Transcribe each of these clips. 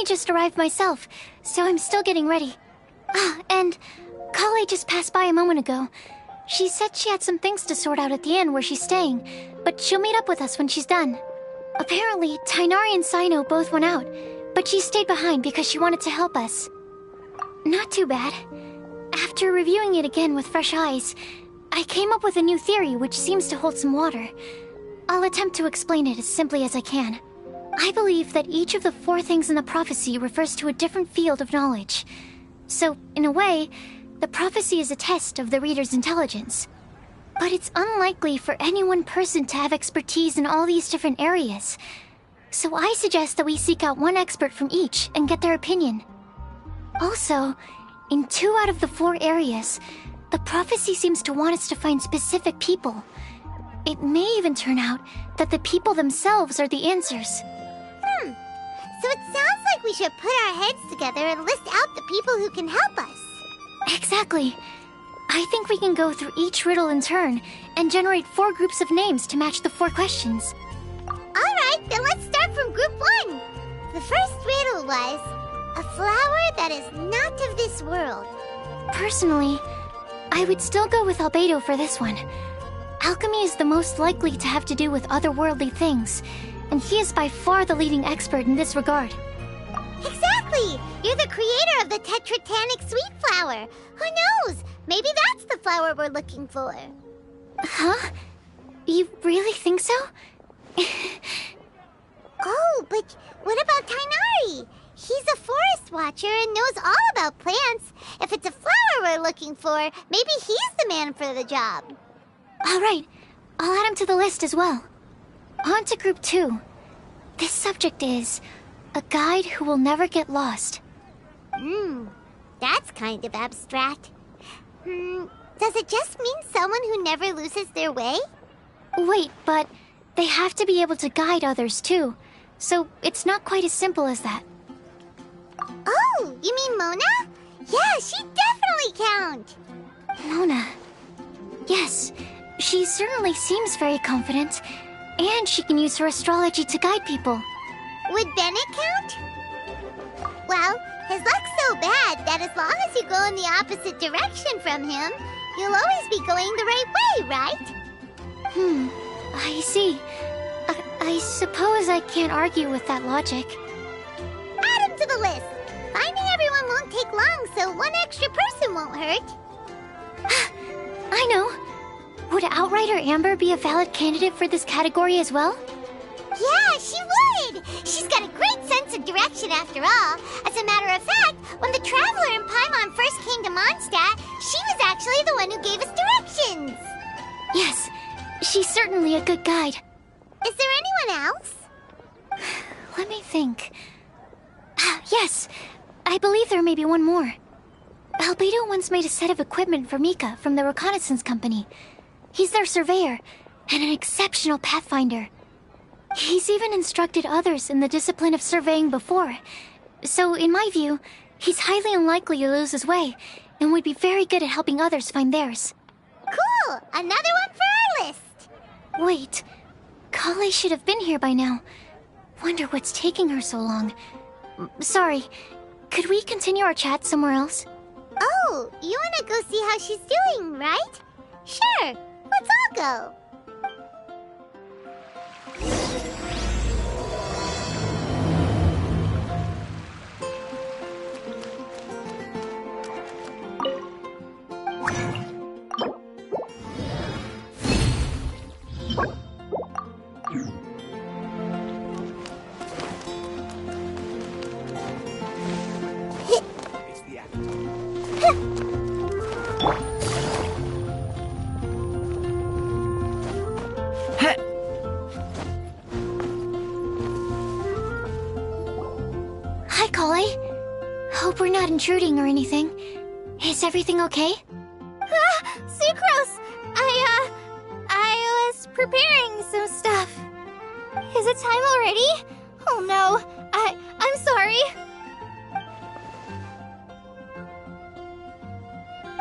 only just arrived myself, so I'm still getting ready. Ah, and Kale just passed by a moment ago. She said she had some things to sort out at the inn where she's staying, but she'll meet up with us when she's done. Apparently, Tainari and Saino both went out, but she stayed behind because she wanted to help us. Not too bad. After reviewing it again with fresh eyes, I came up with a new theory which seems to hold some water. I'll attempt to explain it as simply as I can. I believe that each of the 4 things in the prophecy refers to a different field of knowledge. So, in a way, the prophecy is a test of the reader's intelligence. But it's unlikely for any one person to have expertise in all these different areas. So I suggest that we seek out one expert from each and get their opinion. Also, in 2 out of the 4 areas, the prophecy seems to want us to find specific people. It may even turn out that the people themselves are the answers. So it sounds like we should put our heads together and list out the people who can help us. Exactly. I think we can go through each riddle in turn and generate 4 groups of names to match the 4 questions. Alright, then let's start from group 1. The first riddle was, a flower that is not of this world. Personally, I would still go with Albedo for this one. Alchemy is the most likely to have to do with otherworldly things, and he is by far the leading expert in this regard. Exactly! You're the creator of the tetratanic sweet flower. Who knows? Maybe that's the flower we're looking for. Huh? You really think so? Oh, but what about Tainari? He's a forest watcher and knows all about plants. If it's a flower we're looking for, maybe he's the man for the job. Alright, I'll add him to the list as well. On to group 2. This subject is a guide who will never get lost. That's kind of abstract. Does it just mean someone who never loses their way? Wait, but they have to be able to guide others too, so it's not quite as simple as that. Oh, you mean Mona? Yeah, she definitely count. Mona. Yes, she certainly seems very confident, and she can use her astrology to guide people. Would Bennett count? Well, his luck's so bad that as long as you go in the opposite direction from him, you'll always be going the right way, right? I see. I suppose I can't argue with that logic. Add him to the list. Finding everyone won't take long, so one extra person won't hurt. I know. Would Outrider Amber be a valid candidate for this category as well? Yeah, she would! She's got a great sense of direction after all. As a matter of fact, when the Traveler and Paimon first came to Mondstadt, she was actually the one who gave us directions. Yes, she's certainly a good guide. Is there anyone else? Let me think. Yes, I believe there may be one more. Albedo once made a set of equipment for Mika from the reconnaissance company. He's their surveyor, and an exceptional pathfinder. He's even instructed others in the discipline of surveying before. So, in my view, he's highly unlikely to lose his way, and would be very good at helping others find theirs. Cool! Another one for our list! Wait, Kale should have been here by now. Wonder what's taking her so long. Sorry, could we continue our chat somewhere else? Oh, you wanna go see how she's doing, right? Sure, let's all go. Hi, Kale. Hope we're not intruding or anything. Is everything okay? Sucrose! I was preparing some stuff. Is it time already? Oh no, I'm sorry.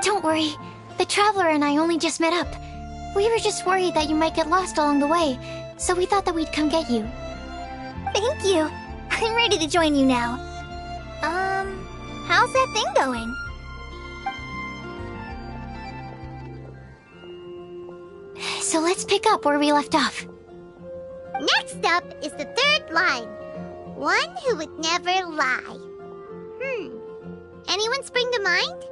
Don't worry. The Traveler and I only just met up. We were just worried that you might get lost along the way, so we thought that we'd come get you. Thank you. I'm ready to join you now. How's that thing going? So let's pick up where we left off. Next up is the third line. One who would never lie. Anyone spring to mind?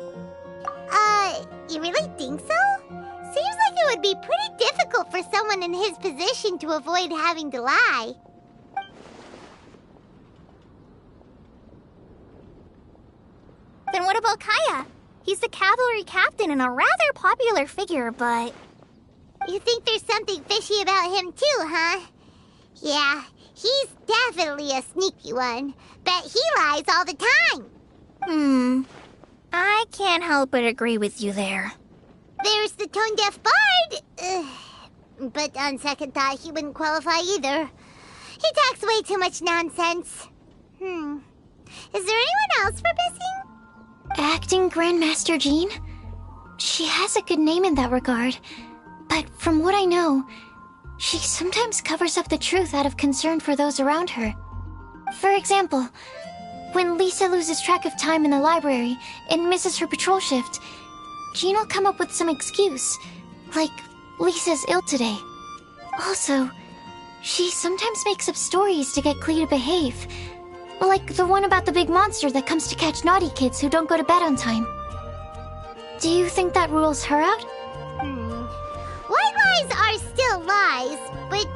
You really think so? Seems like it would be pretty difficult for someone in his position to avoid having to lie. Then what about Kaya? He's the cavalry captain and a rather popular figure, but... You think there's something fishy about him too, huh? Yeah, he's definitely a sneaky one. Bet he lies all the time. I can't help but agree with you there. There's the tone-deaf bard. But on second thought, he wouldn't qualify either. He talks way too much nonsense. Is there anyone else we're missing? Acting Grandmaster Jean? She has a good name in that regard. But from what I know, she sometimes covers up the truth out of concern for those around her. For example, when Lisa loses track of time in the library and misses her patrol shift, Jean will come up with some excuse, like Lisa's ill today. Also, she sometimes makes up stories to get Klee to behave, like the one about the big monster that comes to catch naughty kids who don't go to bed on time. Do you think that rules her out? White lies are still lies, but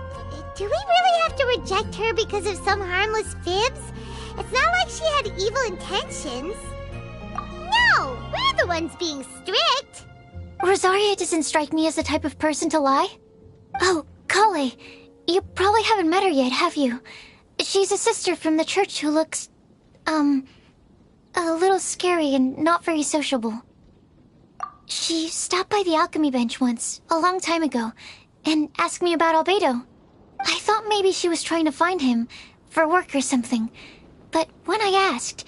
do we really have to reject her because of some harmless fibs? It's not like she had evil intentions. No, we're the ones being strict. Rosaria doesn't strike me as the type of person to lie. Oh, Kale, you probably haven't met her yet, have you? She's a sister from the church who looks, a little scary and not very sociable. She stopped by the alchemy bench once, a long time ago, and asked me about Albedo. I thought maybe she was trying to find him, for work or something. But when I asked,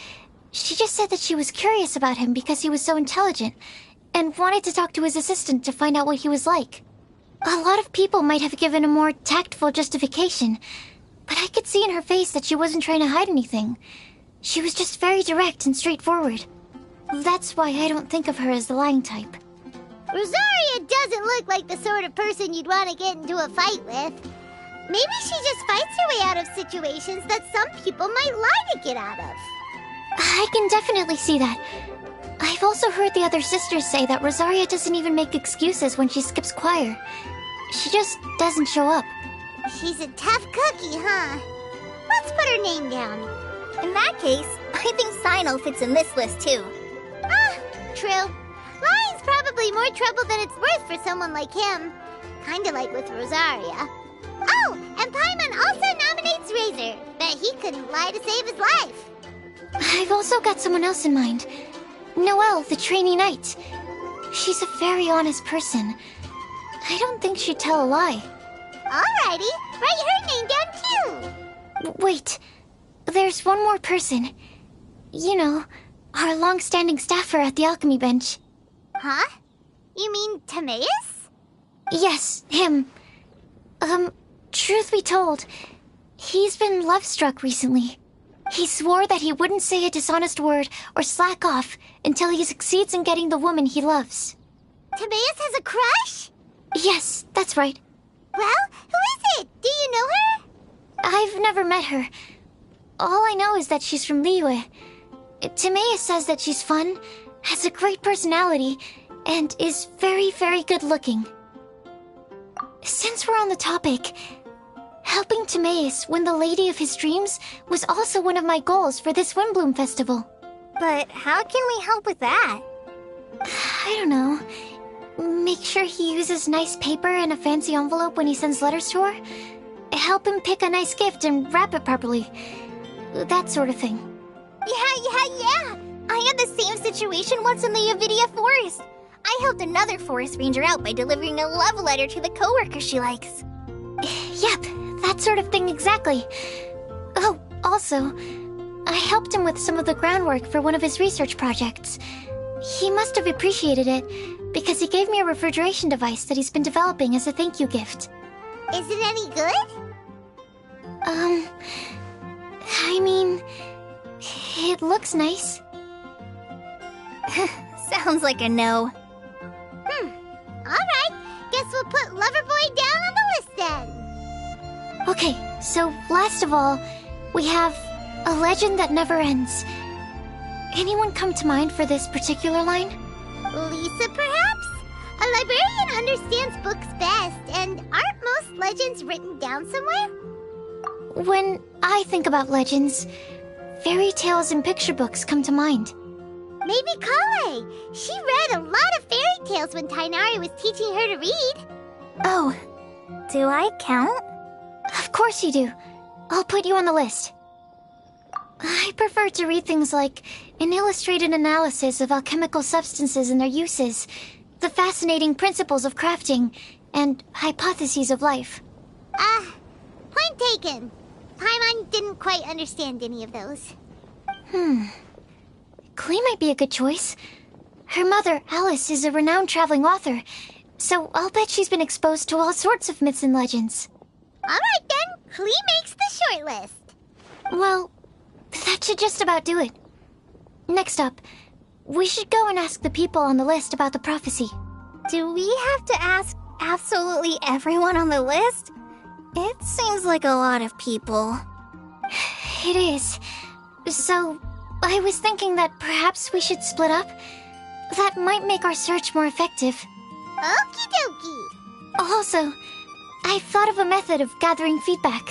she just said that she was curious about him because he was so intelligent, and wanted to talk to his assistant to find out what he was like. A lot of people might have given a more tactful justification, but I could see in her face that she wasn't trying to hide anything. She was just very direct and straightforward. That's why I don't think of her as the lying type. Rosaria doesn't look like the sort of person you'd want to get into a fight with. Maybe she just fights her way out of situations that some people might lie to get out of. I can definitely see that. I've also heard the other sisters say that Rosaria doesn't even make excuses when she skips choir. She just doesn't show up. She's a tough cookie, huh? Let's put her name down. In that case, I think Sinal fits in this list too. True. Lying's probably more trouble than it's worth for someone like him. Kinda like with Rosaria. Oh, and Paimon also nominates Razor. Bet he couldn't lie to save his life. I've also got someone else in mind. Noelle, the trainee knight. She's a very honest person. I don't think she'd tell a lie. Alrighty, write her name down too. Wait, there's one more person. You know, our long-standing staffer at the alchemy bench. Huh? You mean Timaeus? Yes, him. Truth be told, he's been love-struck recently. He swore that he wouldn't say a dishonest word or slack off until he succeeds in getting the woman he loves. Timaeus has a crush? Yes, that's right. Well, who is it? Do you know her? I've never met her. All I know is that she's from Liyue. Timaeus says that she's fun, has a great personality, and is very, very good-looking. Since we're on the topic, helping Timaeus win the lady of his dreams was also one of my goals for this Windblume festival. But how can we help with that? I don't know. Make sure he uses nice paper and a fancy envelope when he sends letters to her. Help him pick a nice gift and wrap it properly. That sort of thing. Yeah. I had the same situation once in the Avidia Forest. I helped another forest ranger out by delivering a love letter to the coworker she likes. Yep, that sort of thing exactly. Oh, also, I helped him with some of the groundwork for one of his research projects. He must have appreciated it, because he gave me a refrigeration device that he's been developing as a thank you gift. Is it any good? I mean, it looks nice. Sounds like a no. Alright, guess we'll put Loverboy down on the list then. Okay, so last of all, we have a legend that never ends. Anyone come to mind for this particular line? Lisa, perhaps? A librarian understands books best, and aren't most legends written down somewhere? When I think about legends, fairy tales and picture books come to mind. Maybe Kale. She read a lot of fairy tales when Tainari was teaching her to read. Oh, do I count? Of course you do. I'll put you on the list. I prefer to read things like an illustrated analysis of alchemical substances and their uses, the fascinating principles of crafting, and hypotheses of life. Point taken. Paimon didn't quite understand any of those. Klee might be a good choice. Her mother, Alice, is a renowned traveling author, so I'll bet she's been exposed to all sorts of myths and legends. Alright then, Klee makes the short list. Well, that should just about do it. Next up, we should go and ask the people on the list about the prophecy. Do we have to ask absolutely everyone on the list? It seems like a lot of people. It is. So, I was thinking that perhaps we should split up. That might make our search more effective. Okie dokie. Also, I've thought of a method of gathering feedback.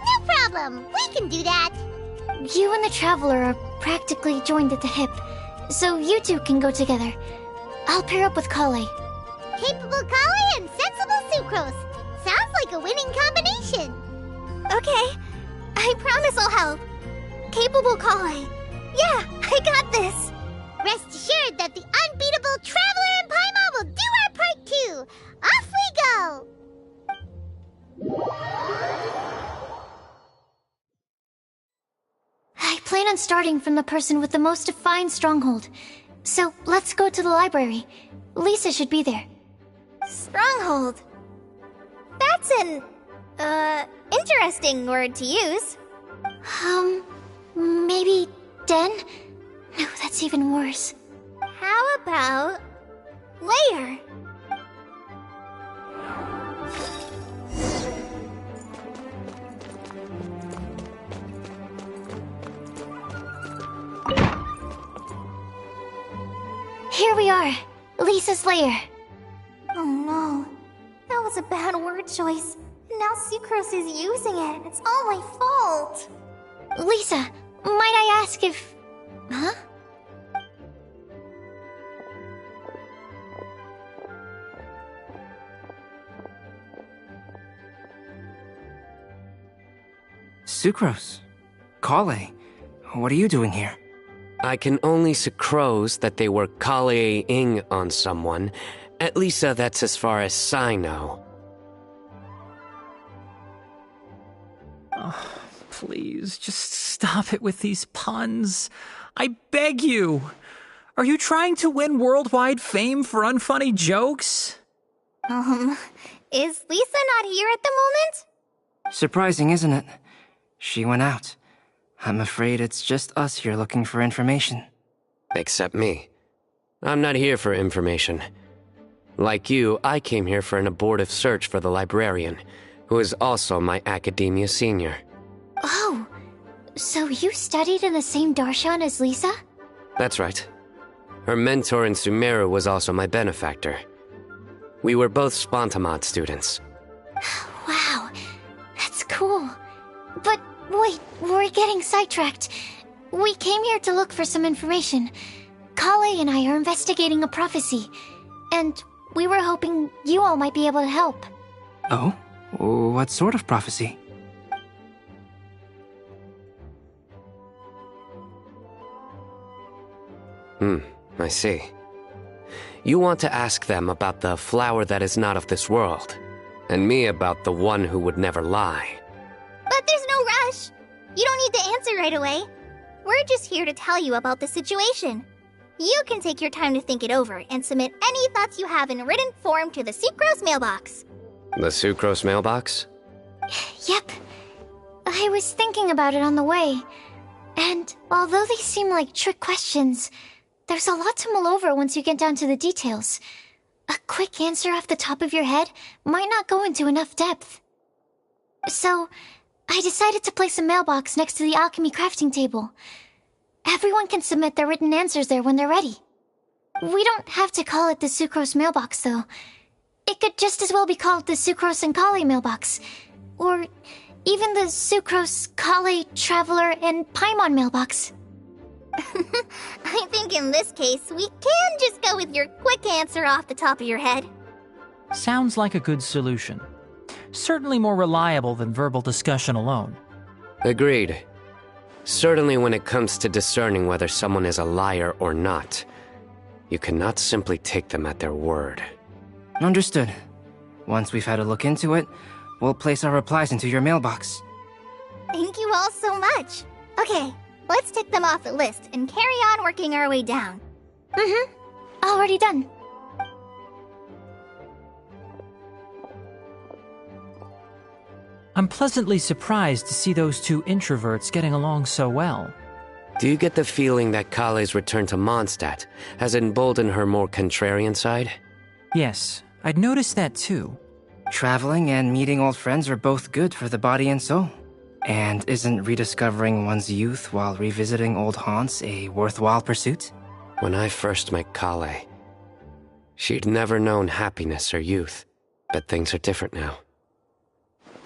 No problem. We can do that. You and the Traveler are practically joined at the hip, so you two can go together. I'll pair up with Kale. Capable Kale and sensible Sucrose. Sounds like a winning combination. Okay, I promise I'll help. Capable Kale. Yeah, I got this. Rest assured that the unbeatable Traveler and Paimon will do our part too. Off we go. I plan on starting from the person with the most defined stronghold. So let's go to the library. Lisa should be there. Stronghold. That's an, interesting word to use. Maybe den? No, that's even worse. How about layer? Here we are, Lisa's lair. Oh no, that was a bad word choice. Now Sucrose is using it. It's all my fault. Lisa, might I ask if... Huh? Sucrose. Kale. What are you doing here? I can only sucrose that they were Kale-ing on someone. At least that's as far as I know. Oh, please, just stop it with these puns. I beg you. Are you trying to win worldwide fame for unfunny jokes? Is Lisa not here at the moment? Surprising, isn't it? She went out. I'm afraid it's just us here looking for information. Except me. I'm not here for information. Like you, I came here for an abortive search for the librarian, who is also my academia senior. Oh, so you studied in the same darshan as Lisa? That's right. Her mentor in Sumeru was also my benefactor. We were both Spontamod students. Wow, that's cool. But wait, we're getting sidetracked. We came here to look for some information. Kale and I are investigating a prophecy, and we were hoping you all might be able to help. Oh? What sort of prophecy? I see. You want to ask them about the flower that is not of this world, and me about the one who would never lie. But there's no rush. You don't need to answer right away. We're just here to tell you about the situation. You can take your time to think it over and submit any thoughts you have in written form to the Sucrose mailbox. The Sucrose mailbox? Yep. I was thinking about it on the way. And although they seem like trick questions, there's a lot to mull over once you get down to the details. A quick answer off the top of your head might not go into enough depth. So, I decided to place a mailbox next to the alchemy crafting table. Everyone can submit their written answers there when they're ready. We don't have to call it the Sucrose mailbox, though. It could just as well be called the Sucrose and Kale mailbox. Or even the Sucrose, Kale, Traveler, and Paimon mailbox. I think in this case, we can just go with your quick answer off the top of your head. Sounds like a good solution. Certainly more reliable than verbal discussion alone. Agreed. Certainly when it comes to discerning whether someone is a liar or not, you cannot simply take them at their word. Understood. Once we've had a look into it, we'll place our replies into your mailbox. Thank you all so much. Okay, let's tick them off the list and carry on working our way down. Already done. I'm pleasantly surprised to see those two introverts getting along so well. Do you get the feeling that Kale's return to Mondstadt has emboldened her more contrarian side? Yes, I'd noticed that too. Traveling and meeting old friends are both good for the body and soul. And isn't rediscovering one's youth while revisiting old haunts a worthwhile pursuit? When I first met Kale, she'd never known happiness or youth, but things are different now.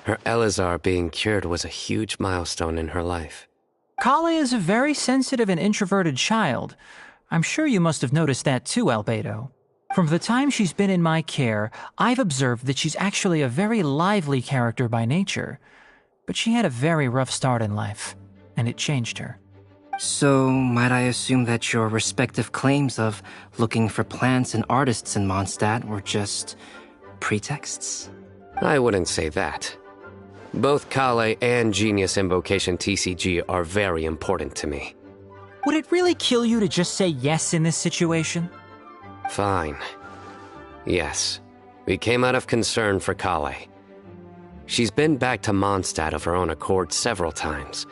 Her Elazar being cured was a huge milestone in her life. Kale is a very sensitive and introverted child. I'm sure you must have noticed that too, Albedo. From the time she's been in my care, I've observed that she's actually a very lively character by nature. But she had a very rough start in life, and it changed her. So, might I assume that your respective claims of looking for plants and artists in Mondstadt were just pretexts? I wouldn't say that. Both Kale and Genius Invocation TCG are very important to me. Would it really kill you to just say yes in this situation? Fine. Yes, we came out of concern for Kale. She's been back to Mondstadt of her own accord several times,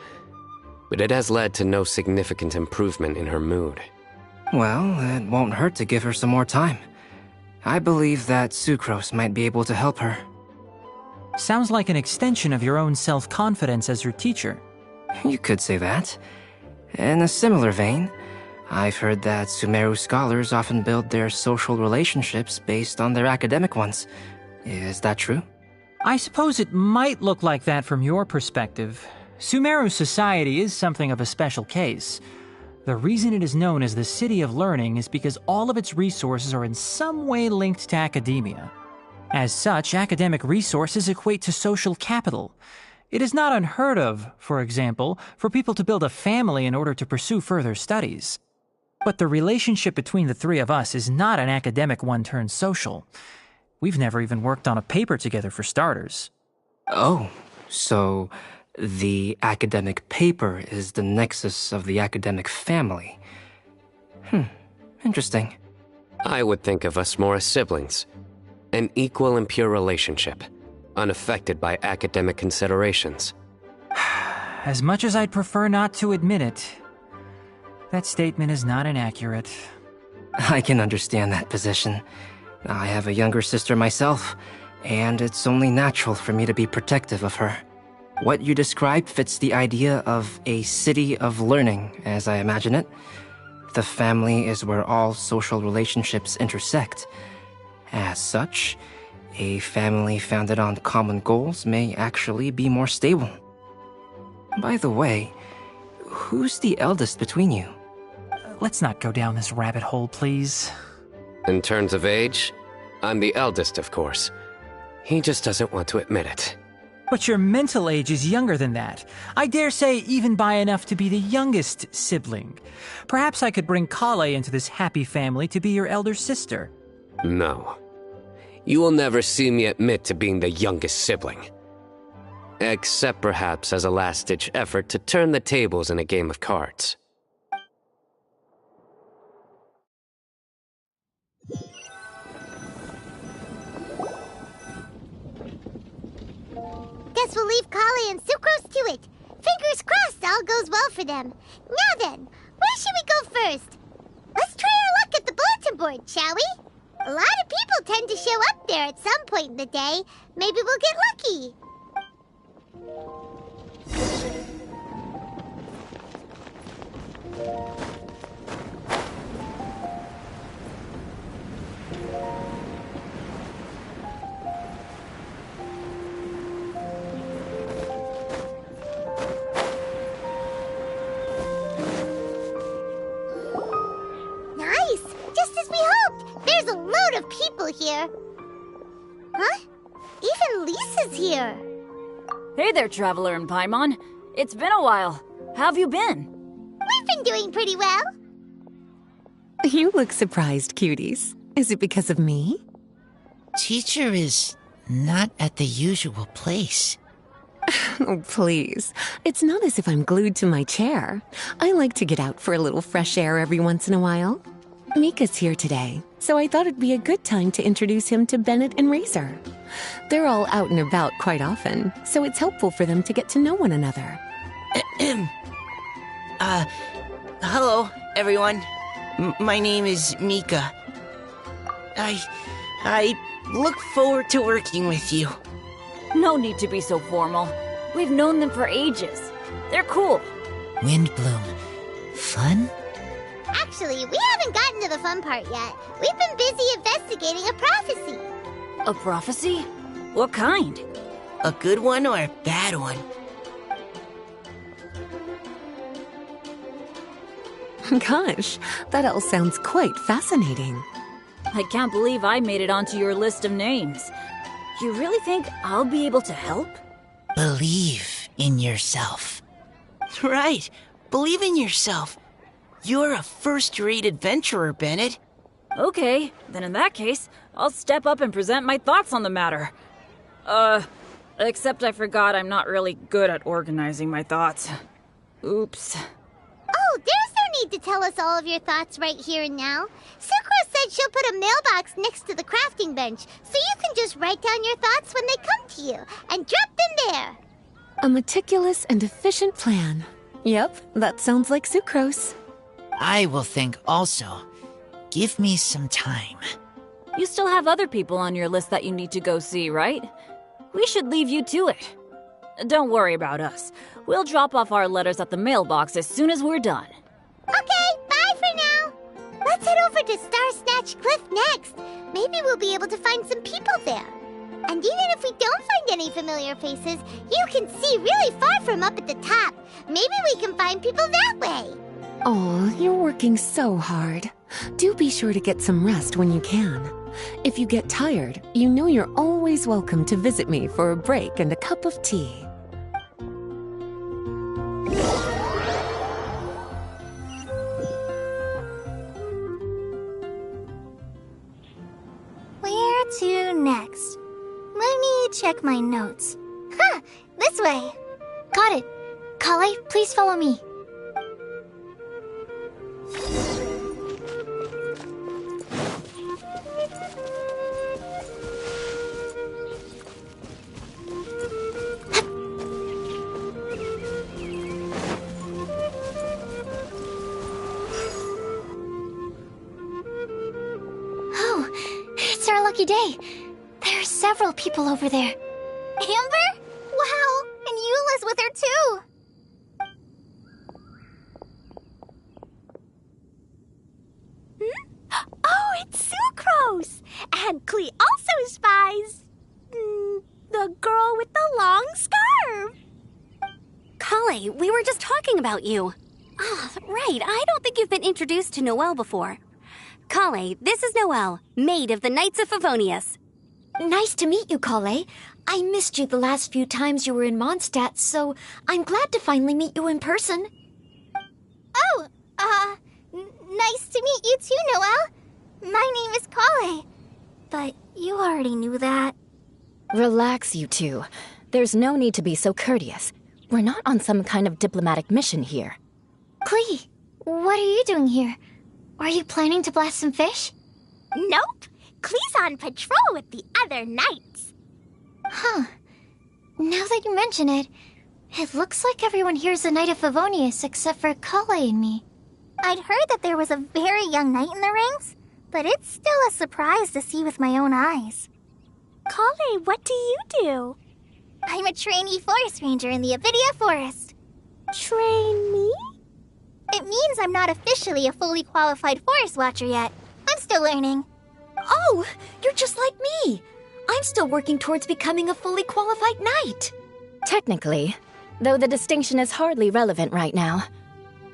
but it has led to no significant improvement in her mood. Well, it won't hurt to give her some more time. I believe that Sucrose might be able to help her. Sounds like an extension of your own self-confidence as her teacher. You could say that. In a similar vein, I've heard that Sumeru scholars often build their social relationships based on their academic ones. Is that true? I suppose it might look like that from your perspective. Sumeru society is something of a special case. The reason it is known as the City of Learning is because all of its resources are in some way linked to academia. As such, academic resources equate to social capital. It is not unheard of, for example, for people to build a family in order to pursue further studies. But the relationship between the three of us is not an academic one turned social. We've never even worked on a paper together for starters. Oh, so the academic paper is the nexus of the academic family. Interesting. I would think of us more as siblings. An equal and pure relationship, unaffected by academic considerations. As much as I'd prefer not to admit it, that statement is not inaccurate. I can understand that position. I have a younger sister myself, and it's only natural for me to be protective of her. What you describe fits the idea of a city of learning, as I imagine it. The family is where all social relationships intersect. As such, a family founded on common goals may actually be more stable. By the way, who's the eldest between you? Let's not go down this rabbit hole, please. In terms of age, I'm the eldest, of course. He just doesn't want to admit it. But your mental age is younger than that. I dare say even by enough to be the youngest sibling. Perhaps I could bring Kale into this happy family to be your elder sister. No. You will never see me admit to being the youngest sibling. Except perhaps as a last-ditch effort to turn the tables in a game of cards. Guess we'll leave Kale and Sucrose to it. Fingers crossed all goes well for them. Now then, where should we go first? Let's try our luck at the bulletin board, shall we? A lot of people tend to show up there at some point in the day. Maybe we'll get lucky. Nice! Just as we hoped! There's a load of people here. Huh? Even Lisa's here. Hey there, Traveler in Paimon. It's been a while. How have you been? We've been doing pretty well. You look surprised, cuties. Is it because of me? Teacher is not at the usual place. Oh, please. It's not as if I'm glued to my chair. I like to get out for a little fresh air every once in a while. Mika's here today, so I thought it'd be a good time to introduce him to Bennett and Razor. They're all out and about quite often, so it's helpful for them to get to know one another. Hello, everyone. My name is Mika. I look forward to working with you. No need to be so formal. We've known them for ages. They're cool. Windblume. Fun? Actually, we haven't gotten to the fun part yet. We've been busy investigating a prophecy. A prophecy? What kind? A good one or a bad one? Gosh, that all sounds quite fascinating. I can't believe I made it onto your list of names. You really think I'll be able to help? Believe in yourself. Right. Believe in yourself. You're a first-rate adventurer, Bennett. Okay, then in that case, I'll step up and present my thoughts on the matter. Except I forgot I'm not really good at organizing my thoughts. Oops. Oh, there's no need to tell us all of your thoughts right here and now. Sucro said she'll put a mailbox next to the crafting bench, so you can just write down your thoughts when they come to you, and drop them there. A meticulous and efficient plan. Yep, that sounds like sucrose. I will think also. Give me some time. You still have other people on your list that you need to go see, right? We should leave you to it. Don't worry about us. We'll drop off our letters at the mailbox as soon as we're done. Okay, bye for now. Let's head over to Star Snatch Cliff next. Maybe we'll be able to find some people there. And even if we don't find any familiar faces, you can see really far from up at the top. Maybe we can find people that way. Oh, you're working so hard. Do be sure to get some rest when you can. If you get tired, you know you're always welcome to visit me for a break and a cup of tea. Where to next? Let me check my notes. Huh, this way. Got it. Kale, please follow me. Oh, it's our lucky day. There are several people over there. Amber? Wow, and Eula's with her too. Oh, it's Sucrose! And Klee also spies the girl with the long scarf. Kale, we were just talking about you. Ah, right. I don't think you've been introduced to Noelle before. Kale, this is Noelle, maid of the Knights of Favonius. Nice to meet you, Kale. I missed you the last few times you were in Mondstadt, so I'm glad to finally meet you in person. Oh, nice to meet you too, Noelle. My name is Kale. But you already knew that. Relax, you two. There's no need to be so courteous. We're not on some kind of diplomatic mission here. Klee, what are you doing here? Are you planning to blast some fish? Nope. Klee's on patrol with the other knights. Huh. Now that you mention it, It looks like everyone here's a Knight of Favonius except for Kale and me. I'd heard that there was a very young knight in the ranks, but it's still a surprise to see with my own eyes. Kale, what do you do? I'm a trainee forest ranger in the Avidia Forest. Trainee? It means I'm not officially a fully qualified forest watcher yet. I'm still learning. Oh, you're just like me. I'm still working towards becoming a fully qualified knight. Technically, though the distinction is hardly relevant right now.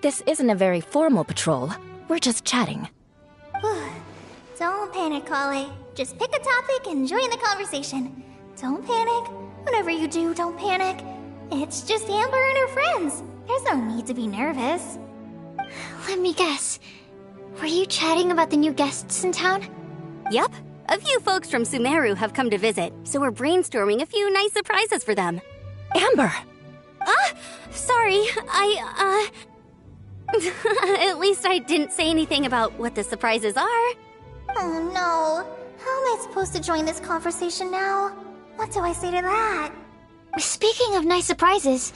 This isn't a very formal patrol. We're just chatting. Don't panic, Kale. Just pick a topic and join the conversation. Don't panic. Whenever you do, don't panic. It's just Amber and her friends. There's no need to be nervous. Let me guess. Were you chatting about the new guests in town? Yup. A few folks from Sumeru have come to visit, so we're brainstorming a few nice surprises for them. Amber! Sorry, At least I didn't say anything about what the surprises are. Oh no. How am I supposed to join this conversation now? What do I say to that? Speaking of nice surprises,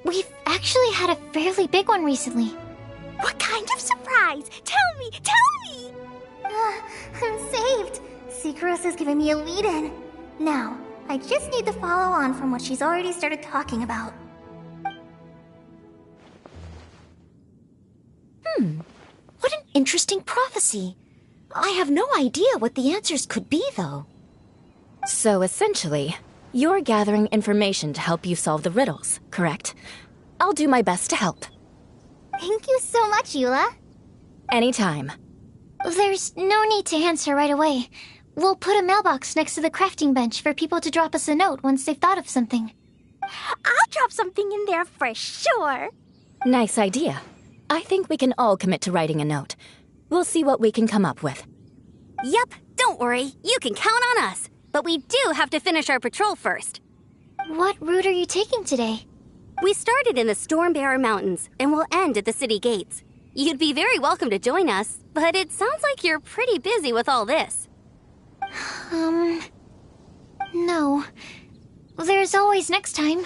we've actually had a fairly big one recently. What kind of surprise? Tell me! I'm saved. Sucrose has given me a lead-in. Now, I just need to follow on from what she's already started talking about. What an interesting prophecy. I have no idea what the answers could be, though. So essentially, you're gathering information to help you solve the riddles, correct? I'll do my best to help. Thank you so much, Eula. Anytime. There's no need to answer right away. We'll put a mailbox next to the crafting bench for people to drop us a note once they've thought of something. I'll drop something in there for sure. Nice idea. I think we can all commit to writing a note. We'll see what we can come up with. Yup, don't worry. You can count on us. But we do have to finish our patrol first. What route are you taking today? We started in the Stormbearer Mountains, and we'll end at the city gates. You'd be very welcome to join us, but it sounds like you're pretty busy with all this. No. There's always next time.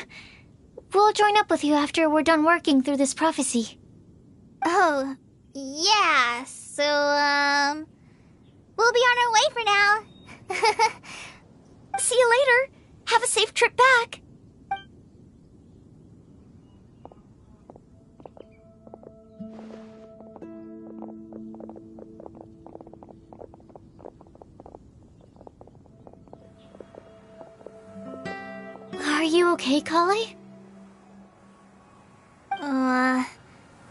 We'll join up with you after we're done working through this prophecy. Oh, yeah, so, we'll be on our way for now. See you later. Have a safe trip back. Are you okay, Kale?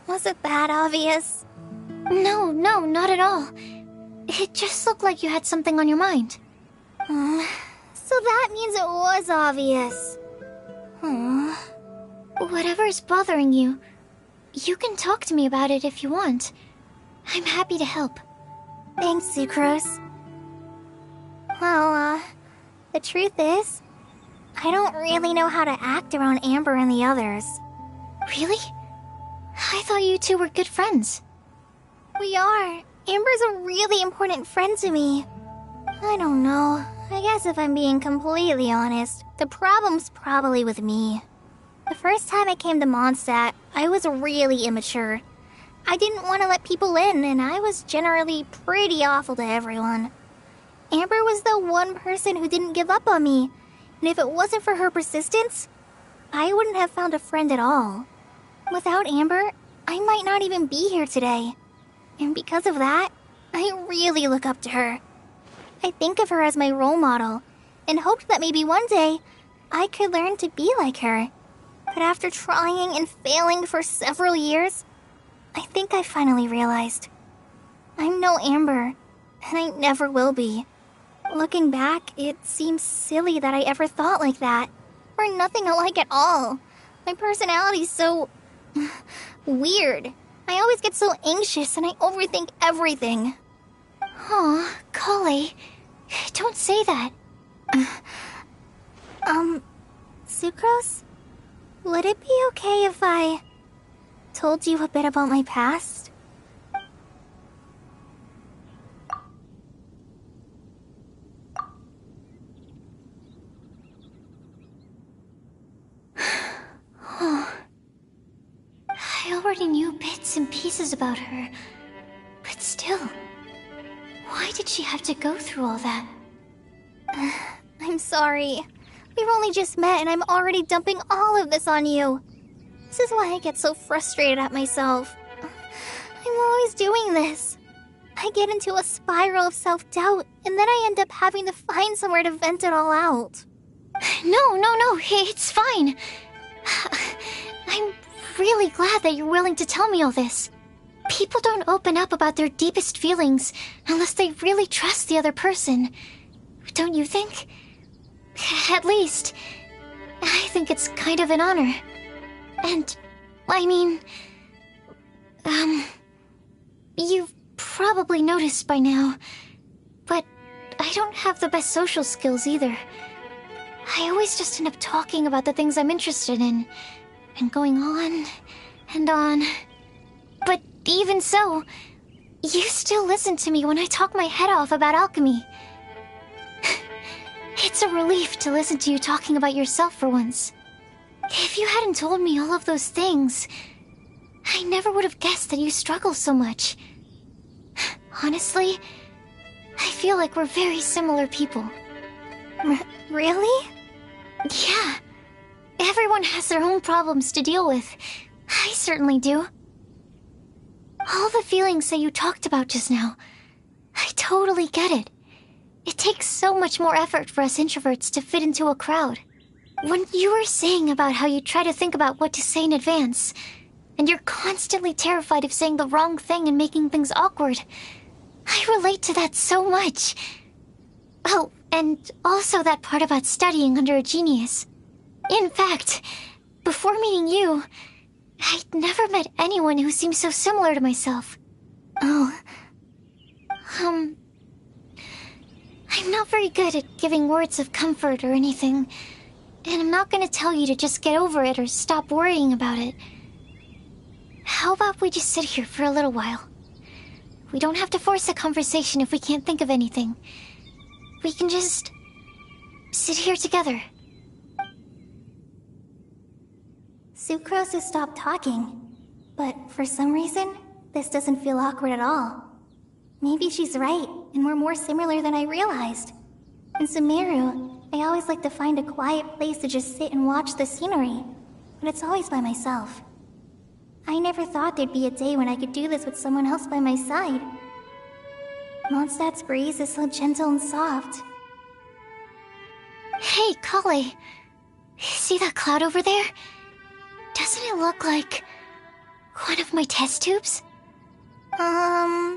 Was it that obvious? No, not at all. It just looked like you had something on your mind. So that means it was obvious. Whatever's bothering you, you can talk to me about it if you want. I'm happy to help. Thanks, Sucrose. Well, the truth is, I don't really know how to act around Amber and the others. Really? I thought you two were good friends. We are. Amber's a really important friend to me. I don't know. I guess if I'm being completely honest, the problem's probably with me. The first time I came to Mondstadt, I was really immature. I didn't want to let people in, and I was generally pretty awful to everyone. Amber was the one person who didn't give up on me, and if it wasn't for her persistence, I wouldn't have found a friend at all. Without Amber, I might not even be here today. And because of that, I really look up to her. I think of her as my role model, and hoped that maybe one day, I could learn to be like her. But after trying and failing for several years, I think I finally realized. I'm no Amber, and I never will be. Looking back, it seems silly that I ever thought like that. We're nothing alike at all. My personality's so... weird. I always get so anxious and I overthink everything. Aw, Kale, don't say that. Sucrose? Would it be okay if I told you a bit about my past? already knew bits and pieces about her. But still, why did she have to go through all that? I'm sorry. We've only just met and I'm already dumping all of this on you. This is why I get so frustrated at myself. I'm always doing this. I get into a spiral of self-doubt, and then I end up having to find somewhere to vent it all out. No, it's fine. I'm really glad that you're willing to tell me all this. People don't open up about their deepest feelings unless they really trust the other person. Don't you think? At least, I think it's kind of an honor. And, I mean... You've probably noticed by now, but I don't have the best social skills either. I always just end up talking about the things I'm interested in, and going on and on. But even so, you still listen to me when I talk my head off about alchemy. It's a relief to listen to you talking about yourself for once. If you hadn't told me all of those things, I never would have guessed that you struggle so much. Honestly, I feel like we're very similar people. Really? Yeah. Everyone has their own problems to deal with. I certainly do. All the feelings that you talked about just now, I totally get it. It takes so much more effort for us introverts to fit into a crowd. When you were saying about how you try to think about what to say in advance, and you're constantly terrified of saying the wrong thing and making things awkward, I relate to that so much. Oh, and also that part about studying under a genius. In fact, before meeting you, I'd never met anyone who seemed so similar to myself. Oh. I'm not very good at giving words of comfort or anything, and I'm not gonna tell you to just get over it or stop worrying about it. How about we just sit here for a little while? We don't have to force a conversation if we can't think of anything. We can just sit here together. Sucrose has stopped talking, but for some reason, this doesn't feel awkward at all. Maybe she's right, and we're more similar than I realized. In Sumeru, I always like to find a quiet place to just sit and watch the scenery, but it's always by myself. I never thought there'd be a day when I could do this with someone else by my side. Mondstadt's breeze is so gentle and soft. Hey, Kale. See that cloud over there? Doesn't it look like one of my test tubes? I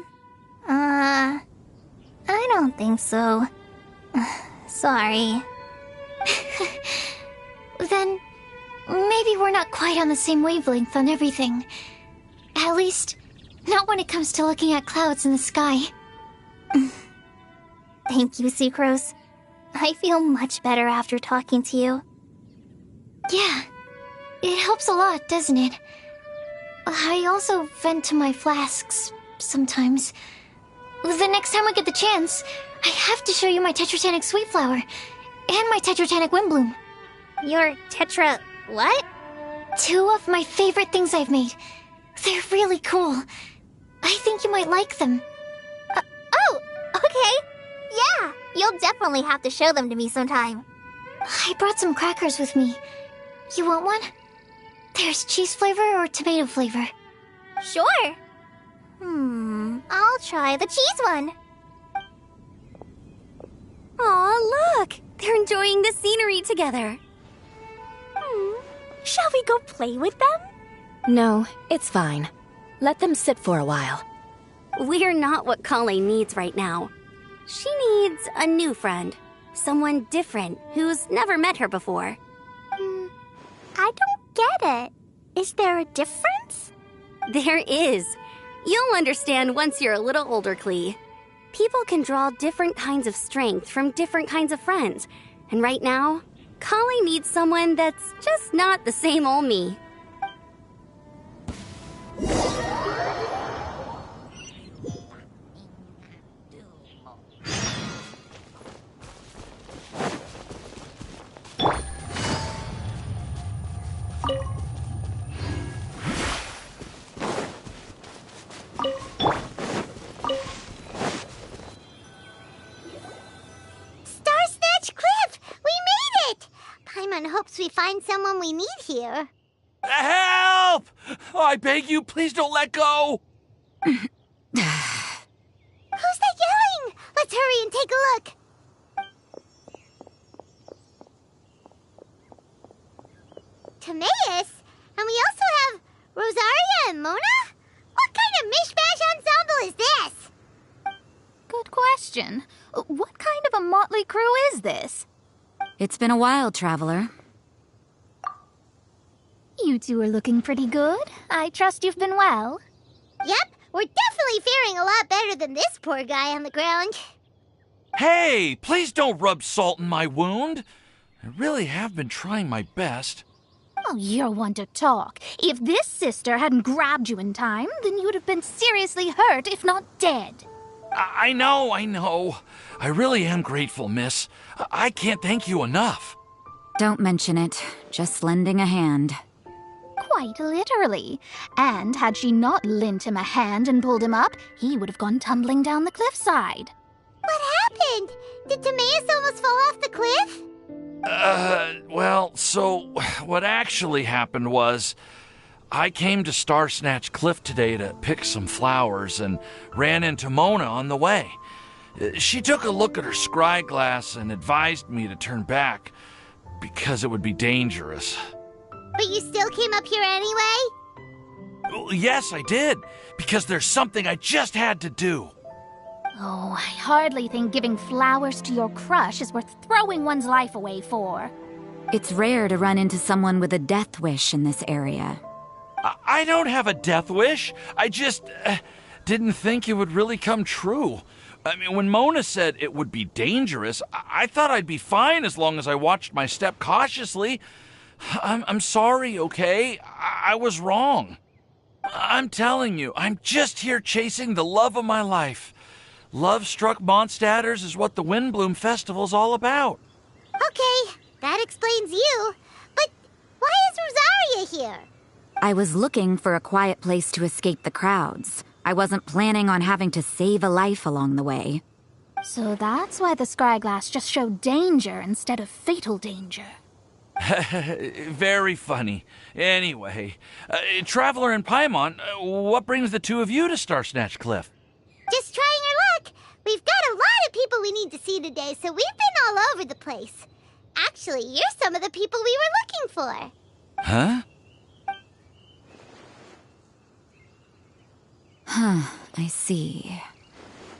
don't think so. Sorry. Then, maybe we're not quite on the same wavelength on everything. At least, not when it comes to looking at clouds in the sky. Thank you, Sucrose. I feel much better after talking to you. Yeah, it helps a lot, doesn't it? I also vent to my flasks, sometimes. The next time I get the chance, I have to show you my Tetratanic Sweet Flower, and my Tetratanic Windblume. Your Tetra... what? 2 of my favorite things I've made. They're really cool. I think you might like them. Oh, okay. Yeah, you'll definitely have to show them to me sometime. I brought some crackers with me. You want one? There's cheese flavor or tomato flavor. Sure. I'll try the cheese one. Aw, look! They're enjoying the scenery together. Shall we go play with them? No, it's fine. Let them sit for a while. We're not what Kale needs right now. She needs a new friend. Someone different who's never met her before. I don't get it. Is there a difference? There is. You'll understand once you're a little older, Klee. People can draw different kinds of strength from different kinds of friends. And right now, Kale needs someone that's just not the same old me. hopes we find someone we need here. Help! I beg you, please don't let go! Who's that yelling? Let's hurry and take a look. Timaeus? And we also have Rosaria and Mona? What kind of mishmash ensemble is this? Good question. What kind of a motley crew is this? It's been a while, Traveler. You two are looking pretty good. I trust you've been well. Yep, we're definitely faring a lot better than this poor guy on the ground. Hey, please don't rub salt in my wound. I really have been trying my best. Oh, you're one to talk. If this sister hadn't grabbed you in time, then you'd have been seriously hurt, if not dead. I know. I really am grateful, miss. I can't thank you enough. Don't mention it. Just lending a hand. Quite literally. And had she not lent him a hand and pulled him up, he would have gone tumbling down the cliffside. What happened? Did Timaeus almost fall off the cliff? So what actually happened was I came to Star Snatch Cliff today to pick some flowers and ran into Mona on the way. She took a look at her scry glass and advised me to turn back because it would be dangerous. But you still came up here anyway? Well, yes, I did, because there's something I just had to do. Oh, I hardly think giving flowers to your crush is worth throwing one's life away for. It's rare to run into someone with a death wish in this area. I don't have a death wish. I just didn't think it would really come true. I mean, when Mona said it would be dangerous, I thought I'd be fine as long as I watched my step cautiously. I'm sorry, okay? I was wrong. I'm telling you, I'm just here chasing the love of my life. Love-struck Mondstadters is what the Windblume Festival's all about. Okay, that explains you. But why is Rosaria here? I was looking for a quiet place to escape the crowds. I wasn't planning on having to save a life along the way. So that's why the scryglass just showed danger instead of fatal danger. Very funny. Anyway, Traveler and Paimon, what brings the two of you to Star Snatch Cliff? Just trying our luck. We've got a lot of people we need to see today, so we've been all over the place. Actually, you're some of the people we were looking for. Huh? I see.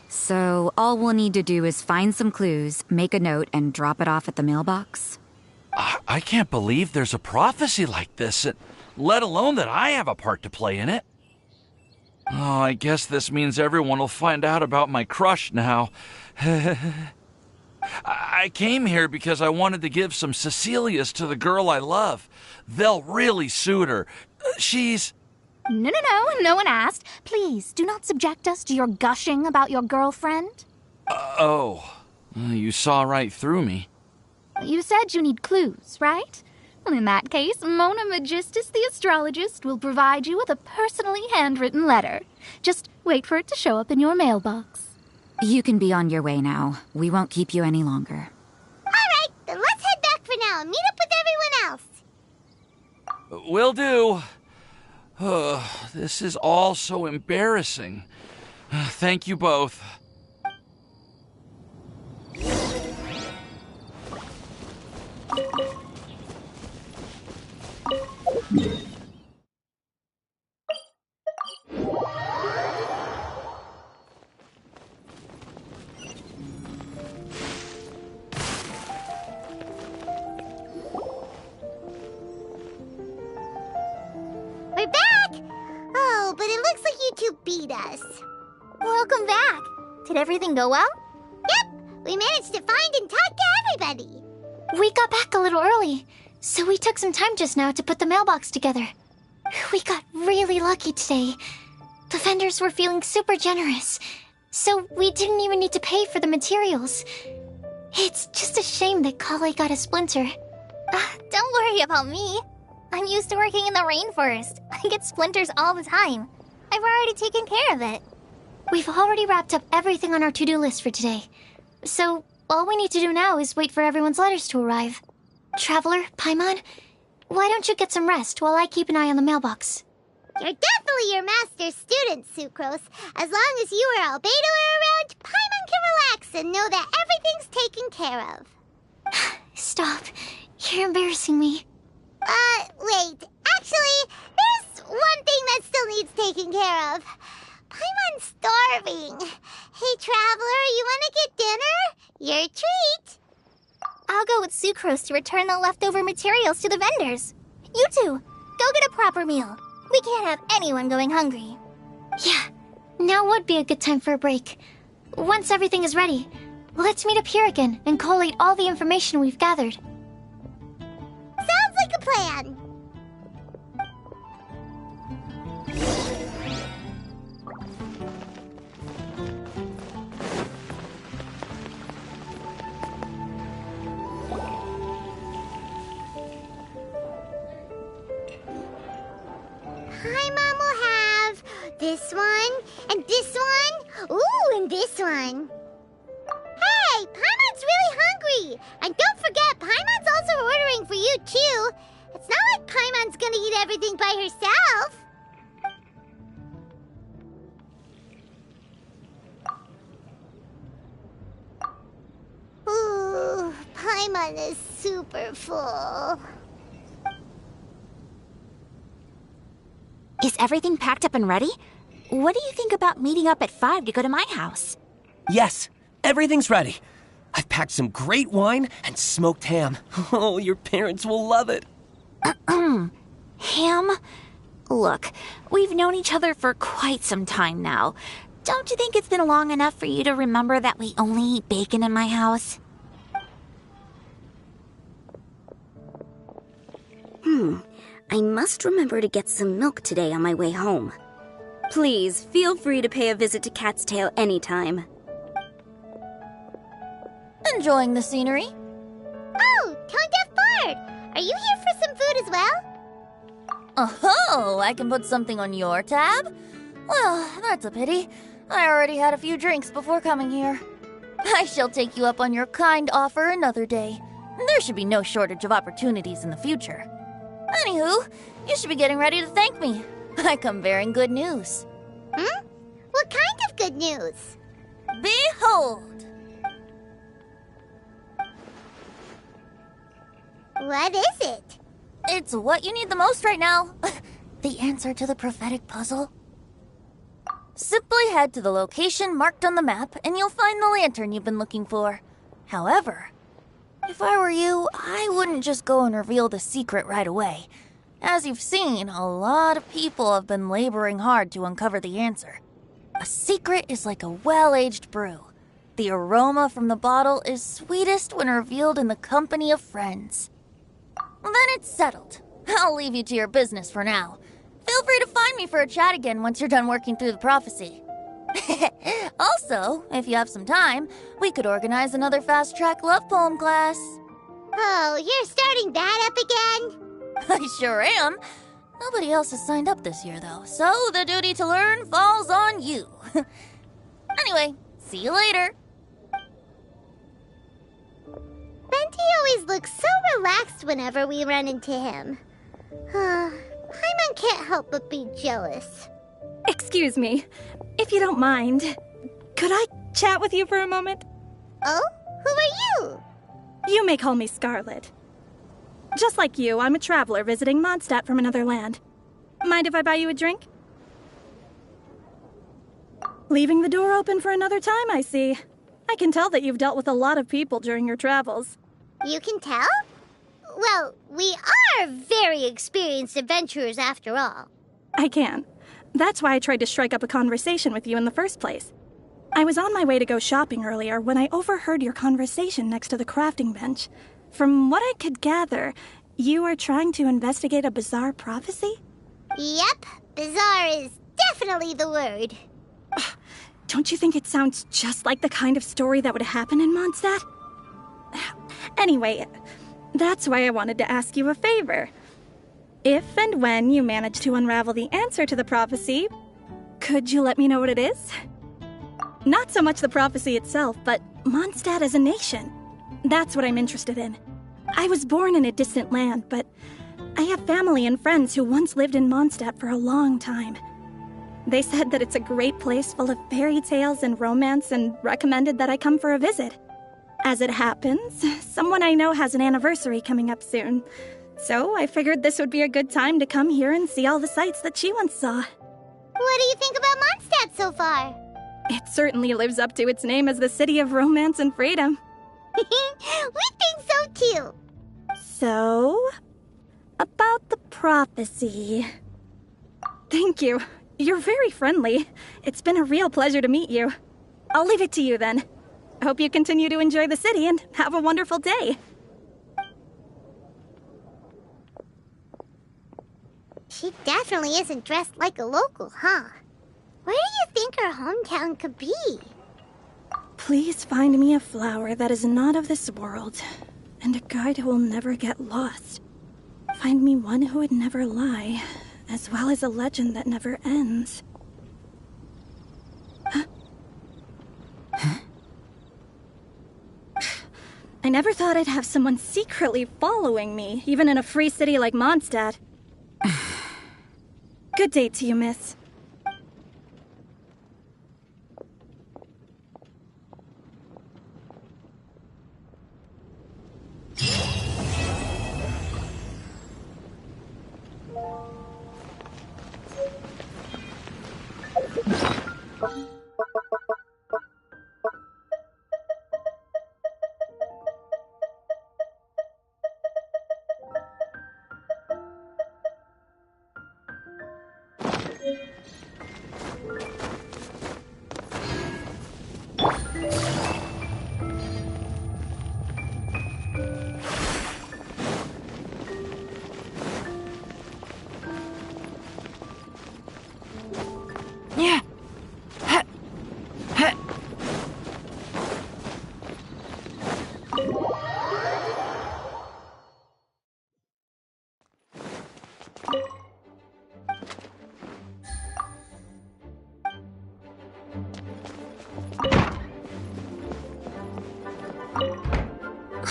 So all we'll need to do is find some clues, make a note, and drop it off at the mailbox? I can't believe there's a prophecy like this, let alone that I have a part to play in it. Oh, I guess this means everyone will find out about my crush now. I came here because I wanted to give some Cecilias to the girl I love. They'll really suit her. She's... No one asked. Please, do not subject us to your gushing about your girlfriend. You saw right through me. You said you need clues, right? Well, in that case, Mona Magistus the astrologist will provide you with a personally handwritten letter. Just wait for it to show up in your mailbox. You can be on your way now. We won't keep you any longer. All right, then let's head back for now and meet up with everyone else. Will do. This is all so embarrassing. Thank you both. We're back! Oh, but it looks like you two beat us. Welcome back. Did everything go well? Yep, we managed to find and talk to everybody. We got back a little early, so we took some time just now to put the mailbox together. We got really lucky today. The vendors were feeling super generous, so we didn't even need to pay for the materials. It's just a shame that Kale got a splinter. Don't worry about me. I'm used to working in the rainforest. I get splinters all the time. I've already taken care of it. We've already wrapped up everything on our to-do list for today. So, all we need to do now is wait for everyone's letters to arrive. Traveler, Paimon, why don't you get some rest while I keep an eye on the mailbox? You're definitely your master's student, Sucrose. As long as you or Albedo are around, Paimon can relax and know that everything's taken care of. Stop. You're embarrassing me. Wait. Actually, there's one thing that still needs taking care of. Paimon's starving. Hey, Traveler, you want to get dinner? Your treat. I'll go with Sucrose to return the leftover materials to the vendors. You two, go get a proper meal. We can't have anyone going hungry. Yeah, now would be a good time for a break. Once everything is ready, let's meet up here again and collate all the information we've gathered. Sounds like a plan. Paimon will have this one, and this one, ooh, and this one. Hey, Paimon's really hungry! And don't forget, Paimon's also ordering for you, too. It's not like Paimon's gonna eat everything by herself. Ooh, Paimon is super full. Is everything packed up and ready? What do you think about meeting up at 5 to go to my house? Yes, everything's ready. I've packed some great wine and smoked ham. Oh, your parents will love it. Ham? Look, we've known each other for quite some time now. Don't you think it's been long enough for you to remember that we only eat bacon in my house? I must remember to get some milk today on my way home. Please, feel free to pay a visit to Cat's Tail anytime. Enjoying the scenery? Oh, Tone Deaf Bard! Are you here for some food as well? Oh, I can put something on your tab? Well, that's a pity. I already had a few drinks before coming here. I shall take you up on your kind offer another day. There should be no shortage of opportunities in the future. Anywho, you should be getting ready to thank me. I come bearing good news. What kind of good news? Behold! What is it? It's what you need the most right now. The answer to the prophetic puzzle. Simply head to the location marked on the map and you'll find the lantern you've been looking for. However, if I were you, I wouldn't just go and reveal the secret right away. As you've seen, a lot of people have been laboring hard to uncover the answer. A secret is like a well-aged brew. The aroma from the bottle is sweetest when revealed in the company of friends. Then it's settled. I'll leave you to your business for now. Feel free to find me for a chat again once you're done working through the prophecy. Also, if you have some time, we could organize another fast-track love poem class. Oh, you're starting that up again? I sure am. Nobody else has signed up this year, though, so the duty to learn falls on you. Anyway, see you later. Benti always looks so relaxed whenever we run into him. Paimon can't help but be jealous. Excuse me, if you don't mind, could I chat with you for a moment? Oh? Who are you? You may call me Scarlet. Just like you, I'm a traveler visiting Mondstadt from another land. Mind if I buy you a drink? Leaving the door open for another time, I see. I can tell that you've dealt with a lot of people during your travels. You can tell? Well, we are very experienced adventurers after all. I can. That's why I tried to strike up a conversation with you in the first place. I was on my way to go shopping earlier when I overheard your conversation next to the crafting bench. From what I could gather, you are trying to investigate a bizarre prophecy? Yep, bizarre is definitely the word. Don't you think it sounds just like the kind of story that would happen in Mondstadt? Anyway, that's why I wanted to ask you a favor. If and when you manage to unravel the answer to the prophecy, could you let me know what it is? Not so much the prophecy itself, but Mondstadt as a nation. That's what I'm interested in. I was born in a distant land, but I have family and friends who once lived in Mondstadt for a long time. They said that it's a great place full of fairy tales and romance and recommended that I come for a visit. As it happens, someone I know has an anniversary coming up soon, so I figured this would be a good time to come here and see all the sights that she once saw. What do you think about Mondstadt so far? It certainly lives up to its name as the city of romance and freedom. We think so too. So, about the prophecy. Thank you. You're very friendly. It's been a real pleasure to meet you. I'll leave it to you then. Hope you continue to enjoy the city and have a wonderful day. She definitely isn't dressed like a local, huh? Where do you think her hometown could be? Please find me a flower that is not of this world, and a guide who will never get lost. Find me one who would never lie, as well as a legend that never ends. I never thought I'd have someone secretly following me, even in a free city like Mondstadt. Good day to you, miss.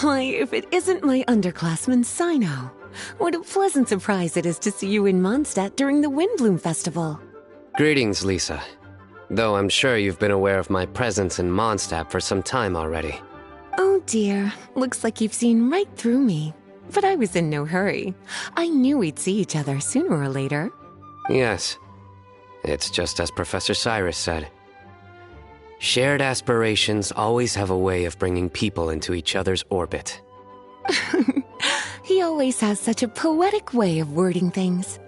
Why, if it isn't my underclassman, Sino. What a pleasant surprise it is to see you in Mondstadt during the Windblume Festival. Greetings, Lisa. Though I'm sure you've been aware of my presence in Mondstadt for some time already. Oh dear, looks like you've seen right through me. But I was in no hurry. I knew we'd see each other sooner or later. Yes. It's just as Professor Cyrus said. Shared aspirations always have a way of bringing people into each other's orbit. He always has such a poetic way of wording things.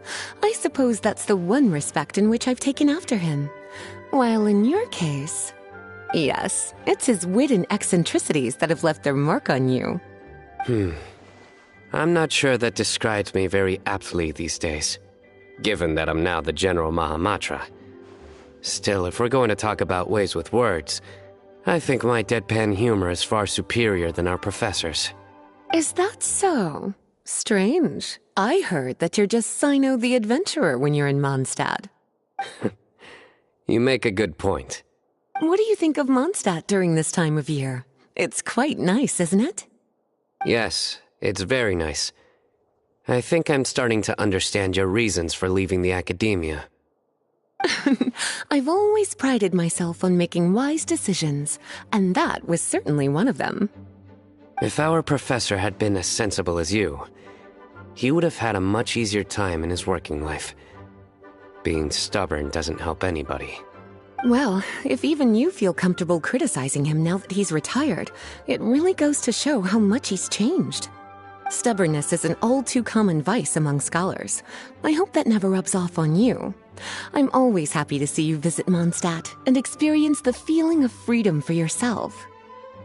I suppose that's the one respect in which I've taken after him. While in your case... Yes, it's his wit and eccentricities that have left their mark on you. I'm not sure that describes me very aptly these days, given that I'm now the General Mahamatra. Still, if we're going to talk about ways with words, I think my deadpan humor is far superior than our professor's. Is that so? Strange. I heard that you're just Sino the Adventurer when you're in Mondstadt. You make a good point. What do you think of Mondstadt during this time of year? It's quite nice, isn't it? Yes, it's very nice. I think I'm starting to understand your reasons for leaving the academia. I've always prided myself on making wise decisions, and that was certainly one of them. If our professor had been as sensible as you, he would have had a much easier time in his working life. Being stubborn doesn't help anybody. Well, if even you feel comfortable criticizing him now that he's retired, it really goes to show how much he's changed. Stubbornness is an all-too-common vice among scholars. I hope that never rubs off on you. I'm always happy to see you visit Mondstadt and experience the feeling of freedom for yourself.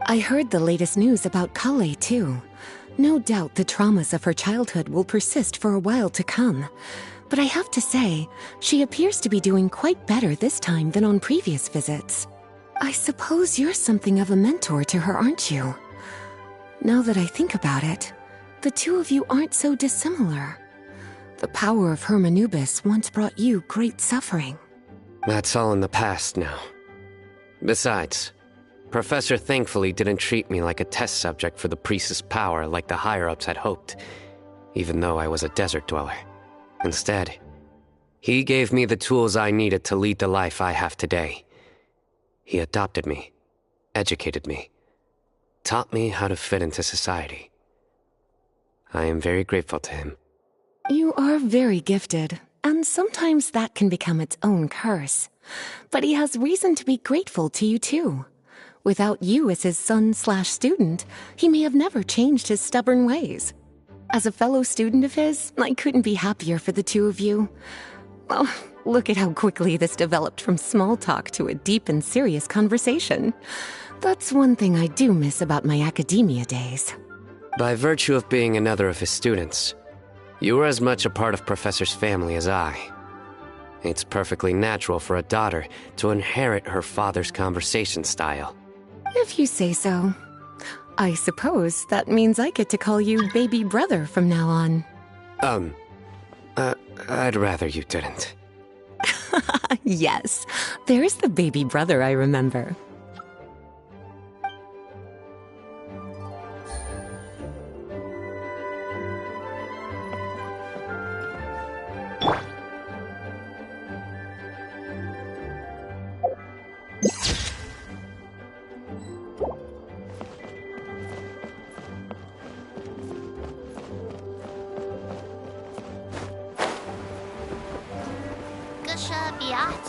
I heard the latest news about Kale, too. No doubt the traumas of her childhood will persist for a while to come. But I have to say, she appears to be doing quite better this time than on previous visits. I suppose you're something of a mentor to her, aren't you? Now that I think about it, the two of you aren't so dissimilar. The power of Hermanubis once brought you great suffering. That's all in the past now. Besides, Professor thankfully didn't treat me like a test subject for the priest's power like the higher-ups had hoped, even though I was a desert dweller. Instead, he gave me the tools I needed to lead the life I have today. He adopted me, educated me, taught me how to fit into society. I am very grateful to him. You are very gifted, and sometimes that can become its own curse. But he has reason to be grateful to you too. Without you as his son/student, he may have never changed his stubborn ways. As a fellow student of his, I couldn't be happier for the two of you. Well, look at how quickly this developed from small talk to a deep and serious conversation. That's one thing I do miss about my academia days. By virtue of being another of his students, you were as much a part of Professor's family as I. It's perfectly natural for a daughter to inherit her father's conversation style. If you say so. I suppose that means I get to call you baby brother from now on. I'd rather you didn't. Yes, there's the baby brother I remember. Gusha Biat.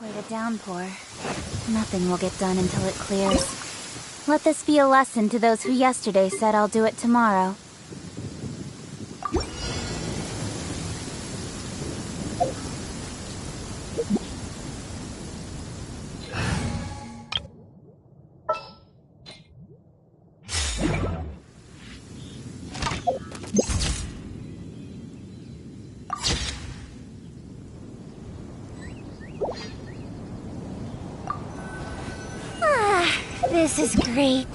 Wait a downpour. Nothing will get done until it clears. Let this be a lesson to those who yesterday said I'll do it tomorrow. This is great.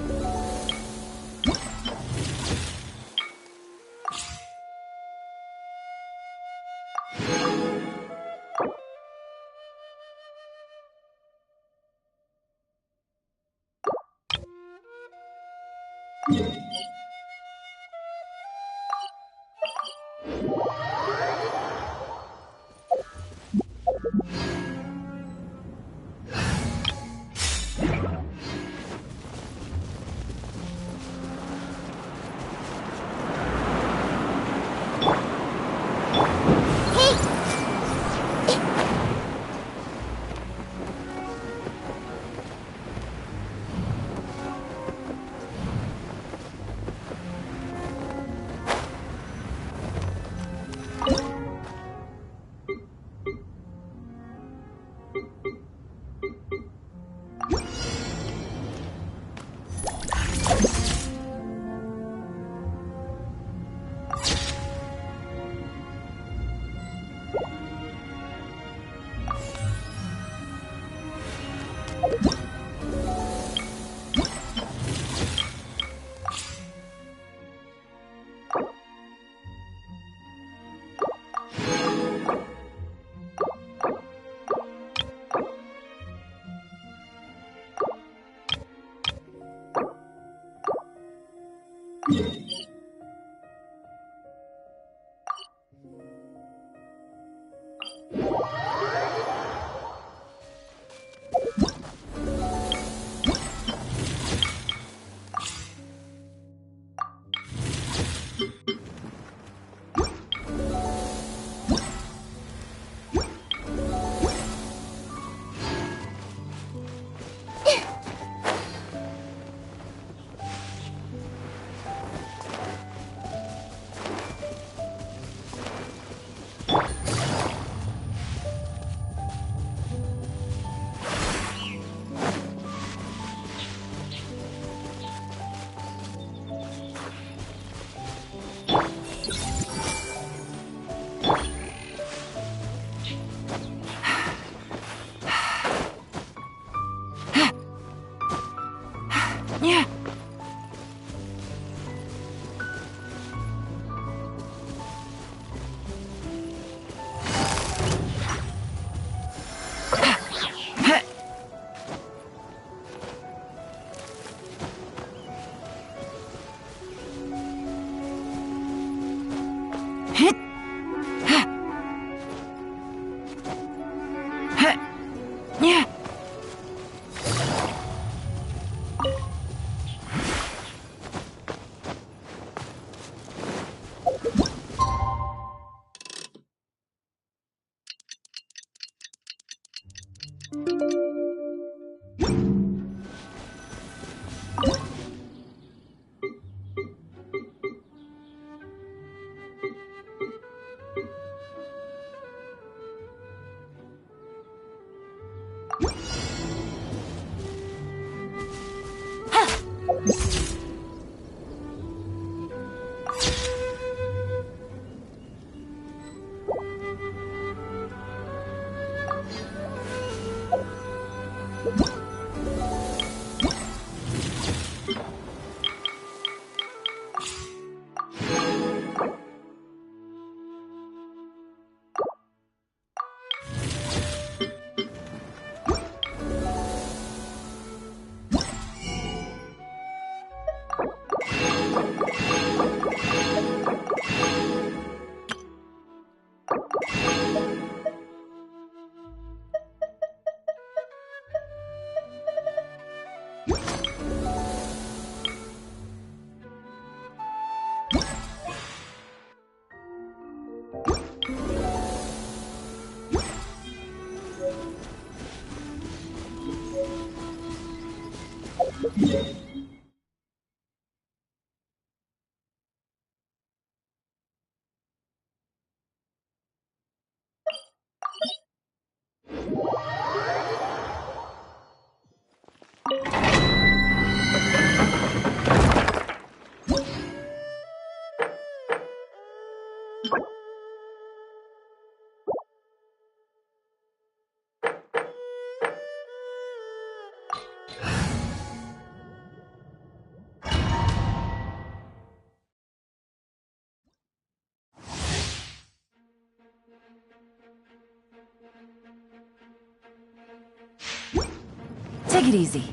Take it easy.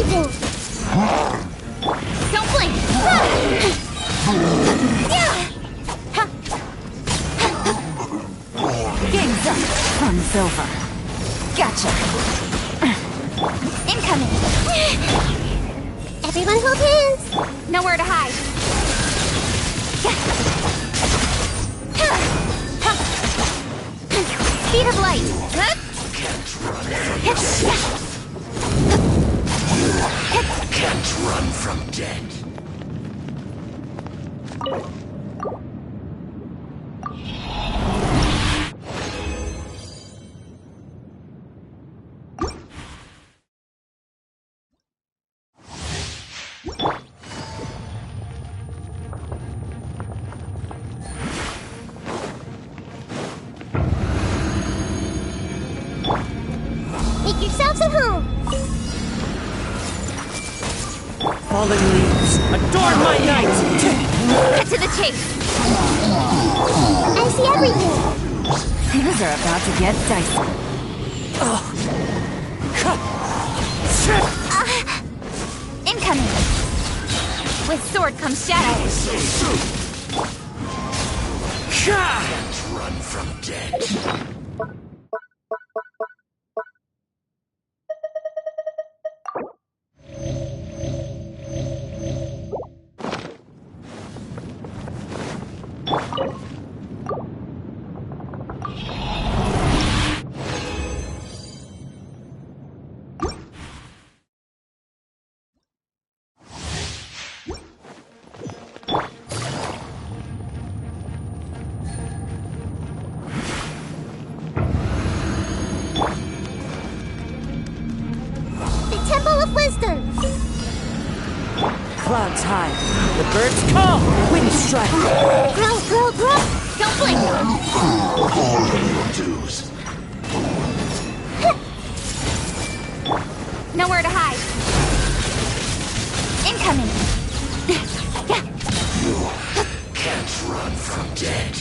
everything! Don't blink! Game's up. Fun's over. Gotcha. Incoming! Everyone hold hands! Nowhere to hide. Speed of light! Can't run from dead. Make yourselves at home! Falling leaves, adorn my night! Cut to the chase! I see everything! Things are about to get dicey. Incoming! With sword comes shadow. Can't run from dead. The Temple of Wisdom! Clouds high, the birds call, wind strike. Grow, grow, grow! Don't blink! All your dues. Nowhere to hide. Incoming! You can't run from dead.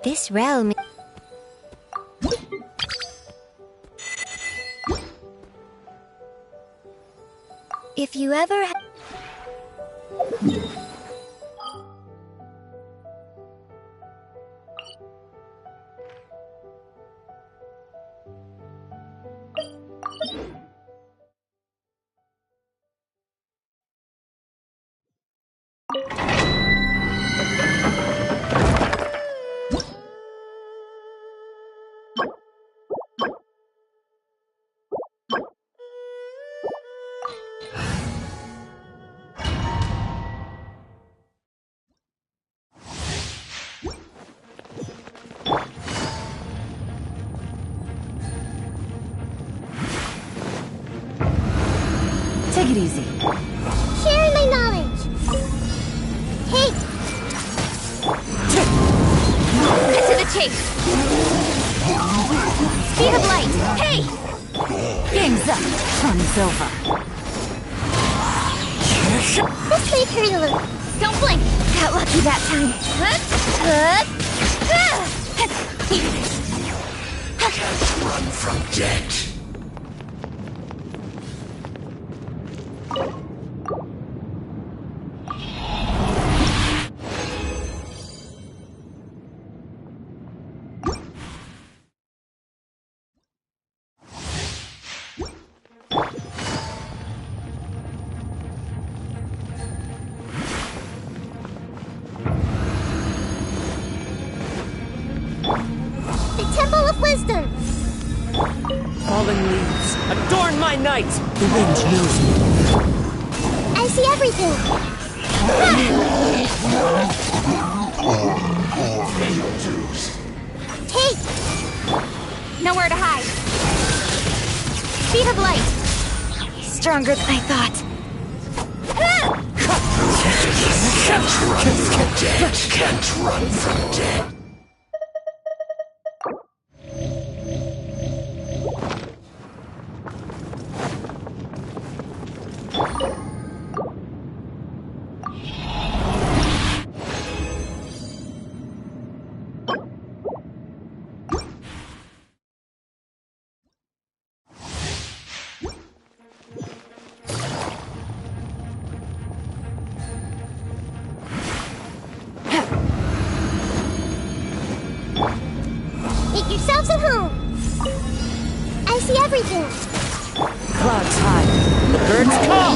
This realm... If you ever... Take it easy. Sharing my knowledge! Take! Cut to the chase! Speed of light! Hey! Game's up. Fun's over. This way, Hurry. Don't blink! Got lucky that time. Run from dead. wisdom! Fallen leaves, adorn my night! The wind knows me. I see everything! Take! Nowhere to hide. Speed of light. Stronger than I thought. Can't run from death. Can't run from death. Make yourselves at home! I see everything! Clouds high, the birds call!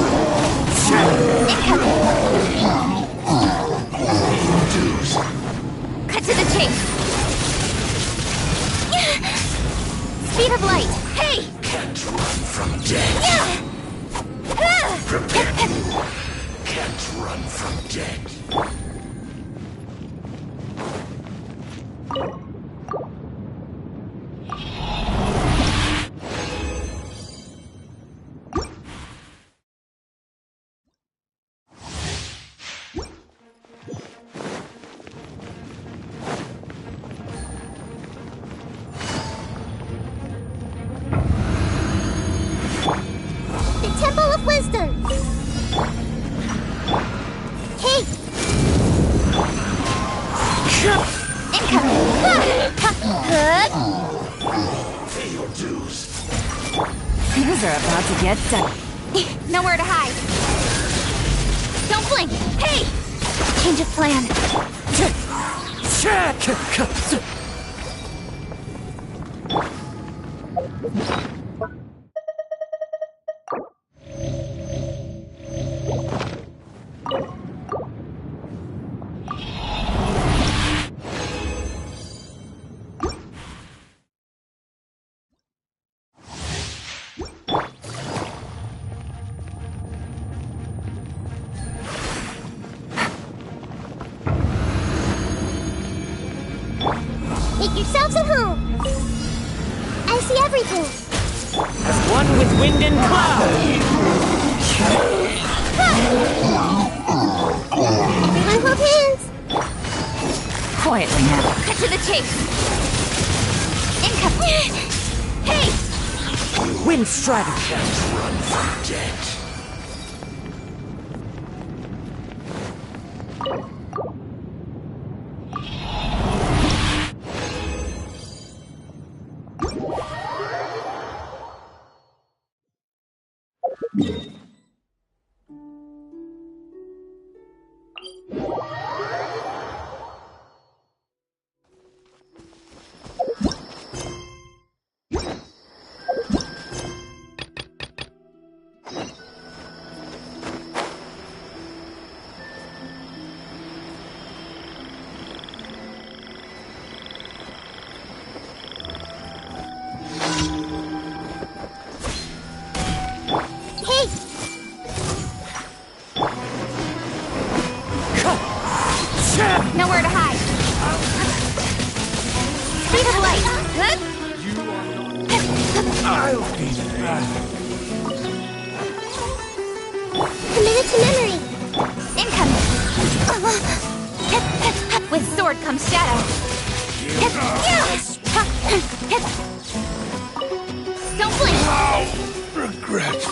Cut to the chase. Speed of light. Hey! Can't run from death. Prepare. Can't run from death. The Temple of Wisdom! Take! Pay your dues. Things are about to get done. Nowhere to hide. Don't blink. Hey! Change of plan. Make yourselves at home! I see everything! As one with wind and cloud! Everyone hold hands! Quietly now. Cut to the chase. Incoming. Hey! Wind strider! Can't run from death. Hey! Nowhere to hide. Speed of light. I'll be there. Commit to memory! Incoming. With sword comes shadow. Don't blink. Regret.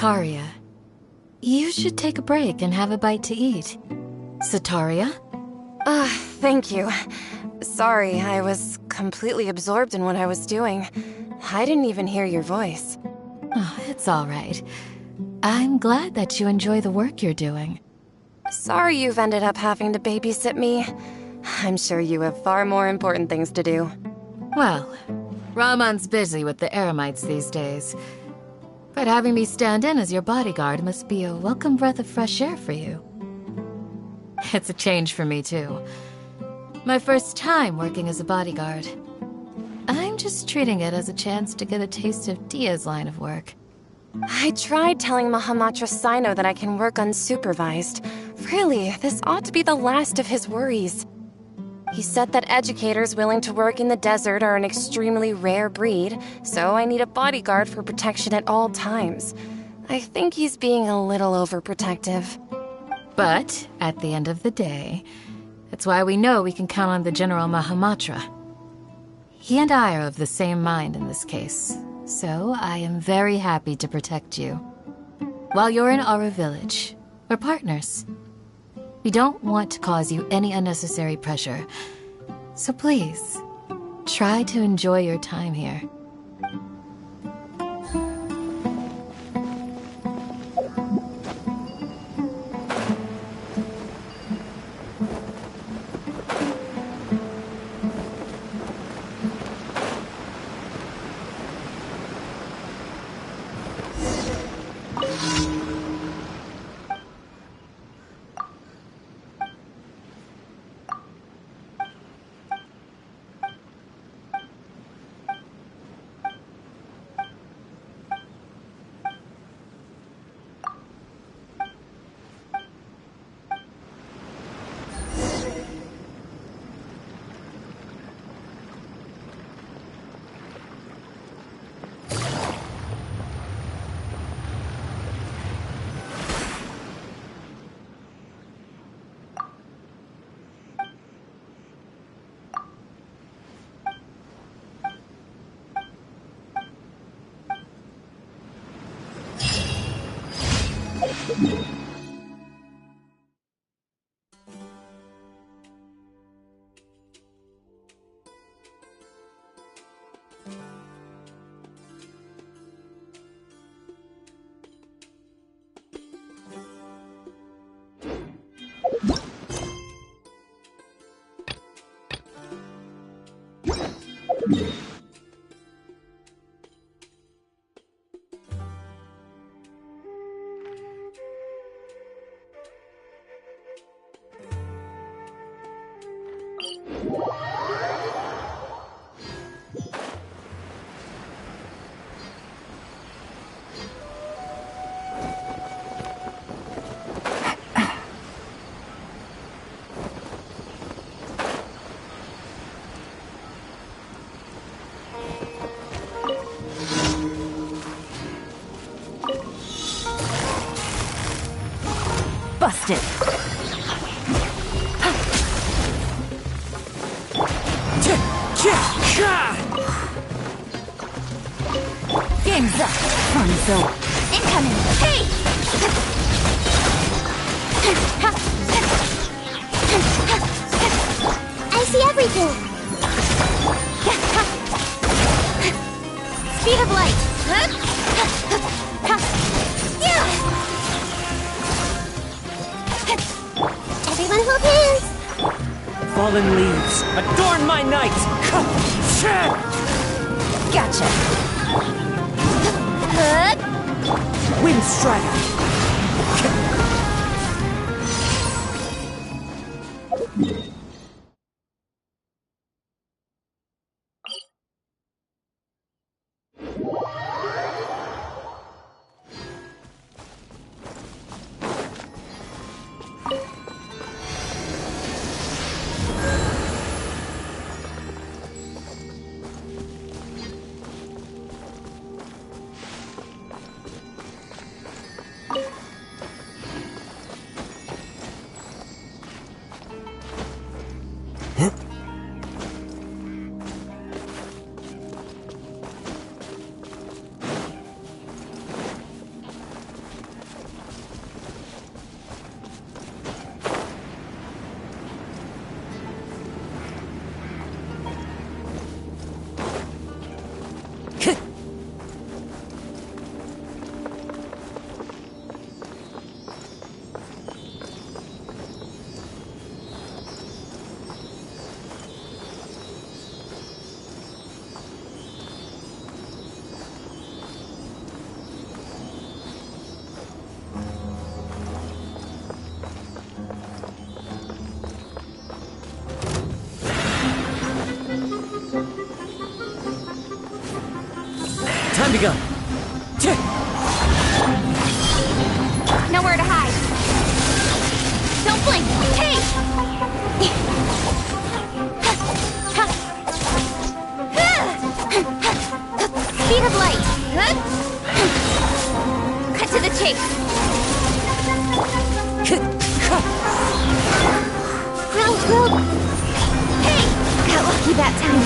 Sataria, you should take a break and have a bite to eat. Sataria? Thank you. Sorry, I was completely absorbed in what I was doing. I didn't even hear your voice. Oh, it's all right. I'm glad that you enjoy the work you're doing. Sorry you've ended up having to babysit me. I'm sure you have far more important things to do. Well, Ramon's busy with the Eremites these days. But having me stand in as your bodyguard must be a welcome breath of fresh air for you. It's a change for me, too. My first time working as a bodyguard. I'm just treating it as a chance to get a taste of Dia's line of work. I tried telling Mahamatra Sino that I can work unsupervised. Really, this ought to be the last of his worries. He said that educators willing to work in the desert are an extremely rare breed, so I need a bodyguard for protection at all times. I think he's being a little overprotective. But, at the end of the day, that's why we know we can count on the General Mahamatra. He and I are of the same mind in this case, so I am very happy to protect you. While you're in our village, we're partners. We don't want to cause you any unnecessary pressure, so please, try to enjoy your time here. Busted! Game's up! Fun's over! Incoming! Hey! I see everything! Speed of light! Everyone hold hands! Fallen leaves, adorn my night! Gotcha! Wind strike! Time to go. Nowhere to hide. Don't blink. Hey! Speed of light. Cut to the chase. Hey! Got lucky that time.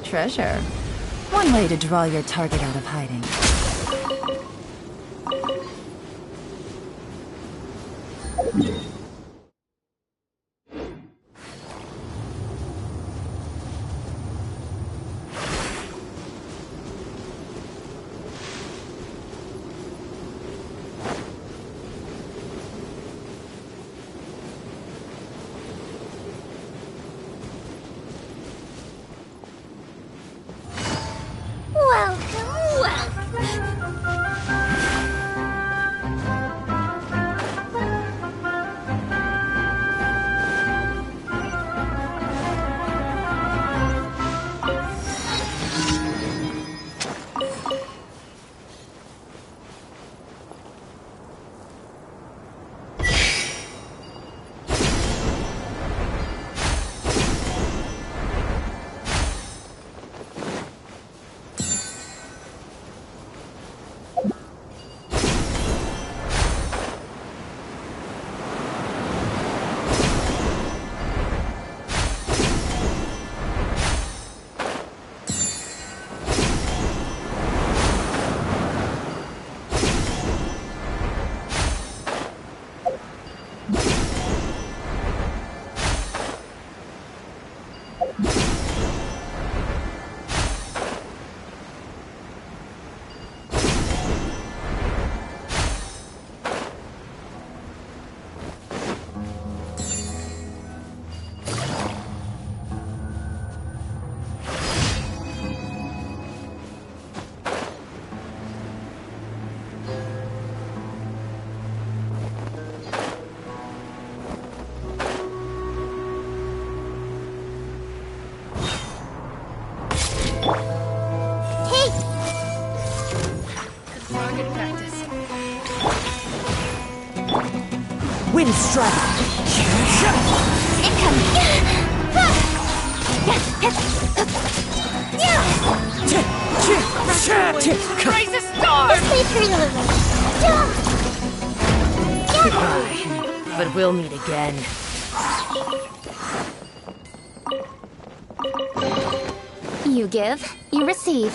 Treasure. One way to draw your target out of hiding. Wind strike! Raise a star! Goodbye. But we'll meet again. You give, you receive.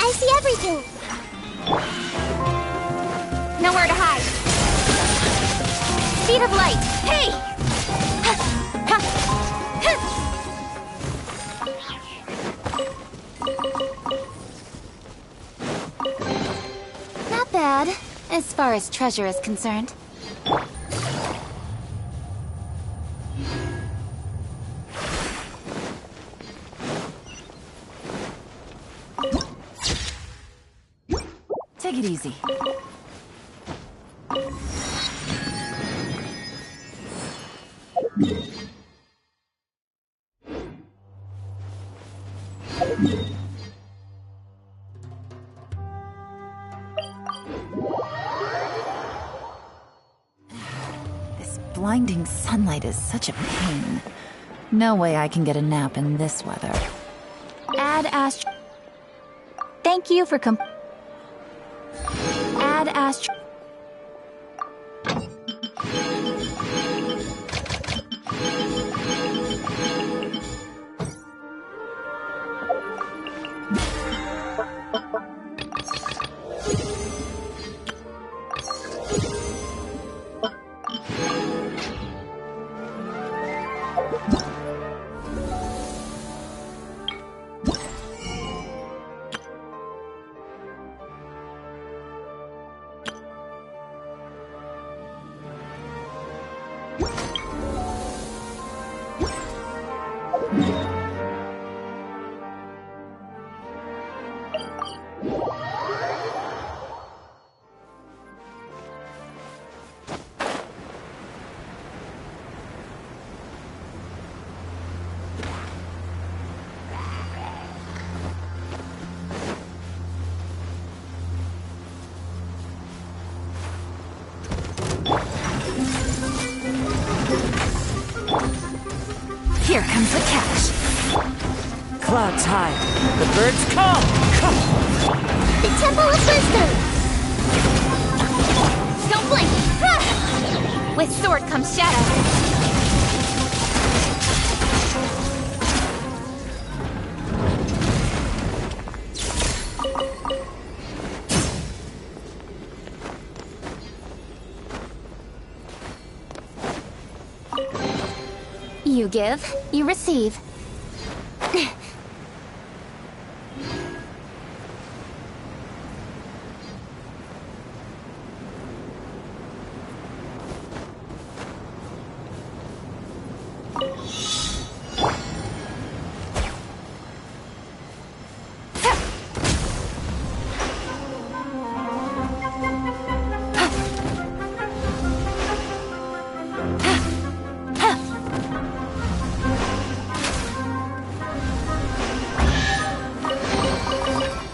I see everything. Nowhere to hide. Speed of light. Hey! Not bad, as far as treasure is concerned. easy. This blinding sunlight is such a pain. No way I can get a nap in this weather. Ad Ast. Thank you for Ad Ast. Here comes the catch. Clouds high. The birds come! Come! The Temple of Wisdom! Don't blink! Ah! With sword comes shadow. You give, you receive.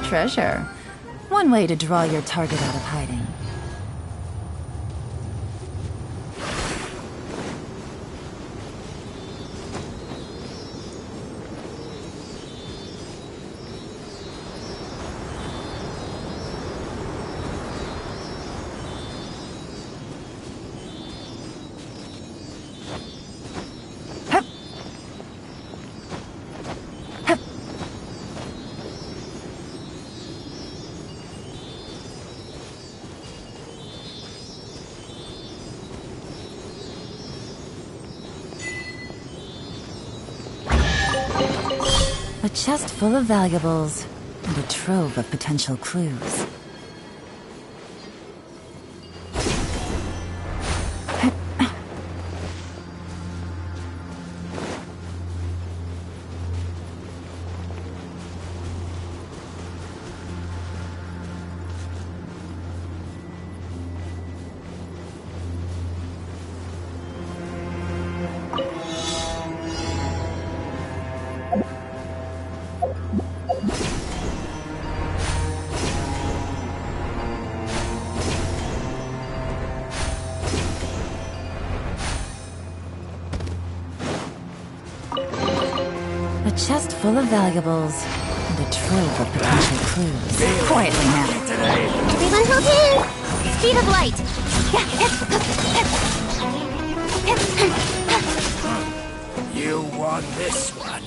Treasure. One way to draw your target out of hiding. A chest full of valuables, and a trove of potential clues. A chest full of valuables, and a trove of potential clues. Quietly now. Everyone hold hands! Speed of light! You won this one.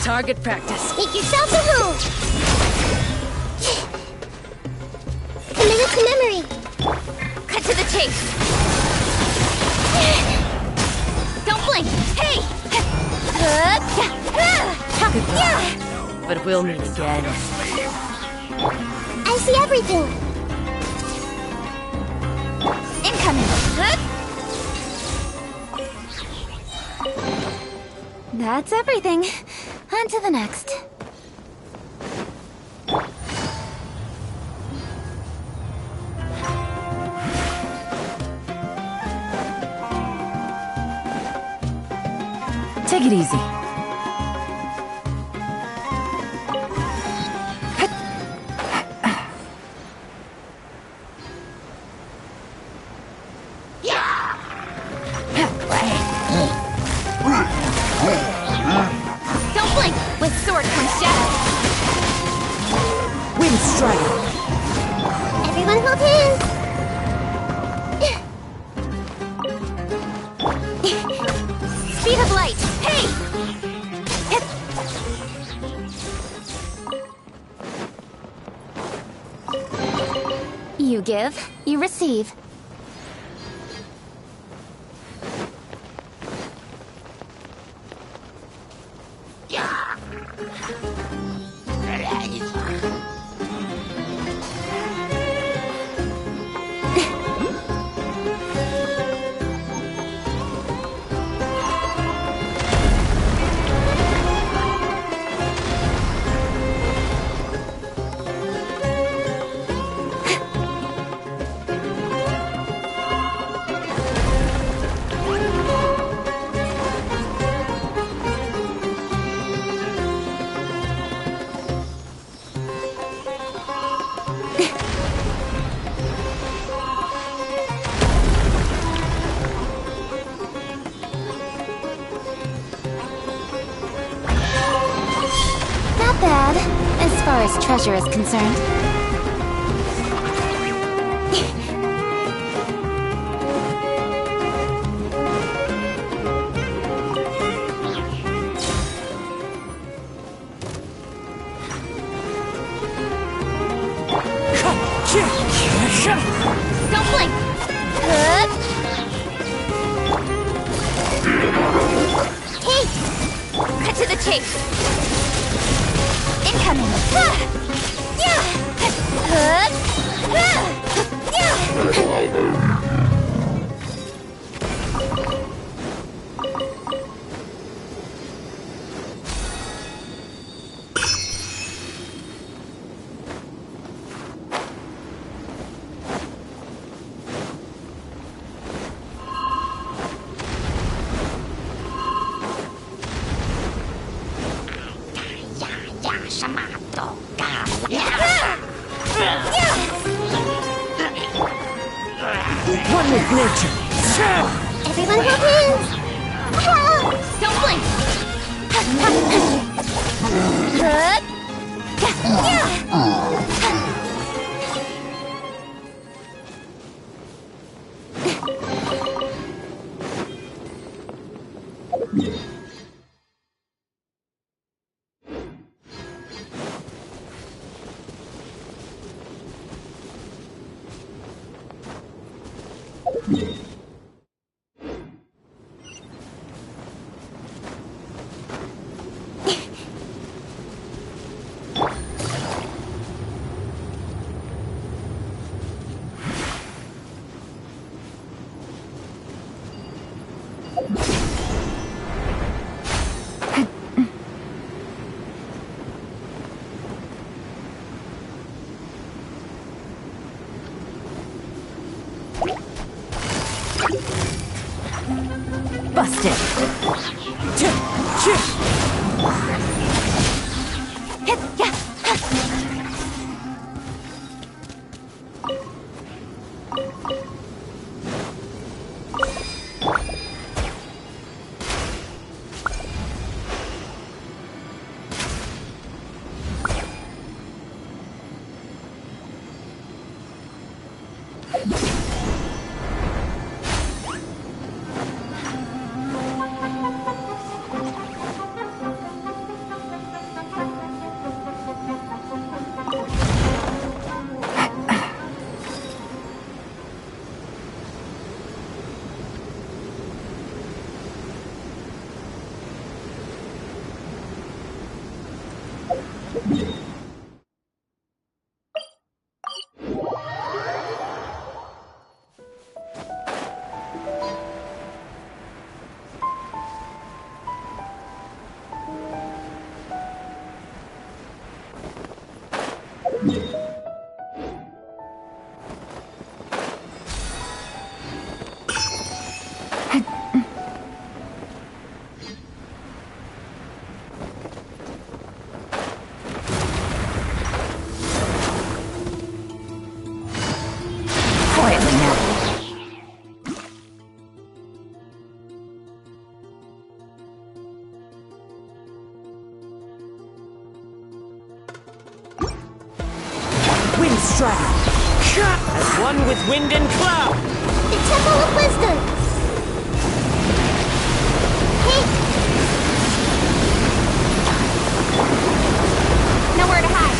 Target practice. Make yourself at home. Committed to memory. Cut to the chase. Don't blink. Hey! But we'll meet again. I see everything. Incoming. That's everything. On to the next. Take it easy. Don't blink. With sword comes shadow. Wind strike. Everyone hold hands. Speed of light. Hey! You give, you receive. Bad, as far as treasure is concerned. Don't blink. Hey! Cut to the chase. Incoming! One with nature. Everyone hold hands. Don't blink. Busted. Strider! As one with wind and cloud! The Temple of Wisdom! Hey! Nowhere to hide.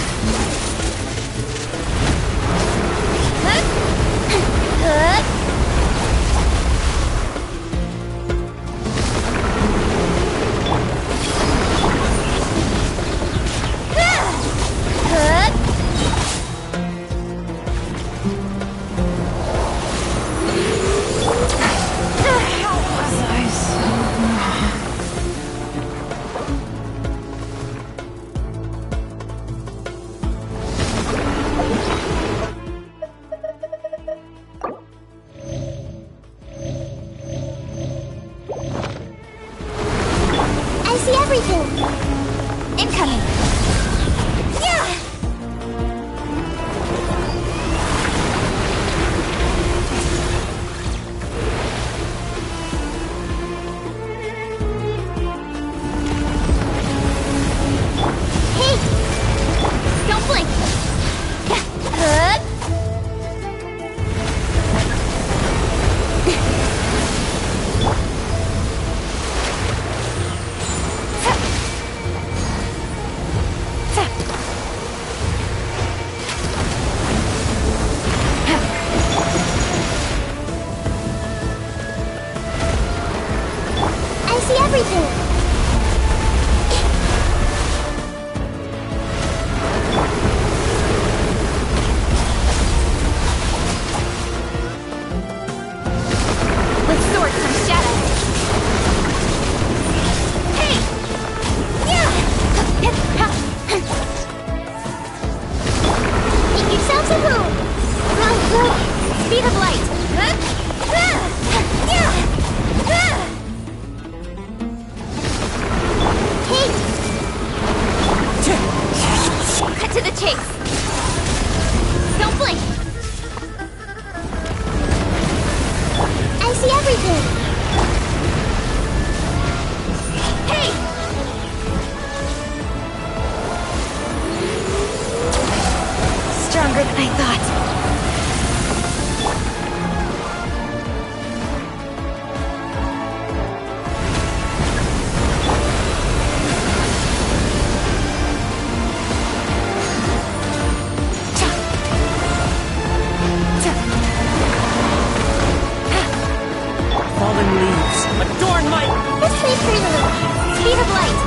I see everything! Incoming. Yeah! Hey! Don't blink. I see everything! With swords from shadow. Hey! Make yourselves a room! Speed of light. Hey! Cut to the chase. Don't blink. I see everything! Hey! Stronger than I thought. Fallen leaves, adorn my... This way, Sumeru! Speed of light.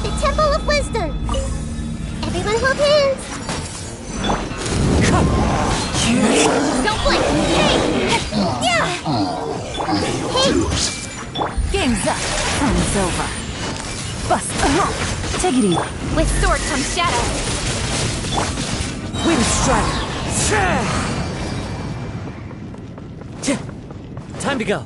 The Temple of Wisdom! Everyone hold hands! Don't blink. Hey! Yeah! Hey! Game's up. Time's over. Bust. Take it easy. With sword comes shadow. Wind Strider! Time to go.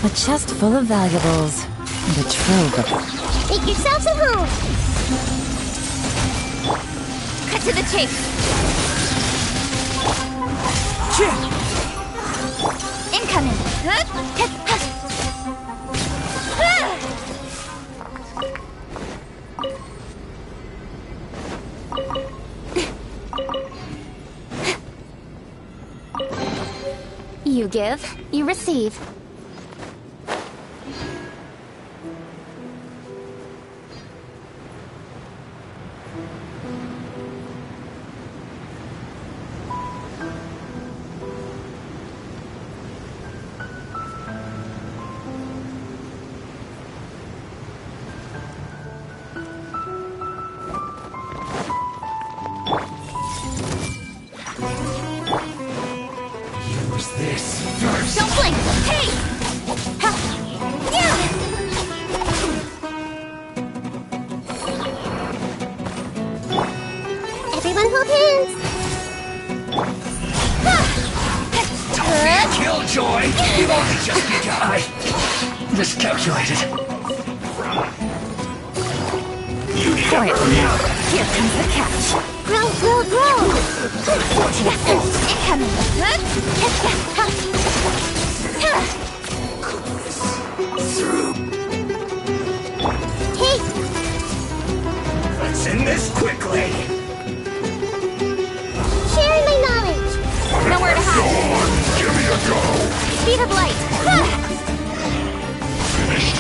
A chest full of valuables and a trove of... Make yourselves at home. Cut to the chase. Incoming. You give, you receive. Use this first. Don't blink! Hey! Ha! Yeah! Everyone hold hands. Don't be a killjoy! You've only just begun. I miscalculated. You need a hurry up. Here comes the catch. Grow, grow, grow. Incoming. Through. Hey, Let's end this quickly. sharing my knowledge. Nowhere to hide. Go on, give me a go. Speed of light. Finished.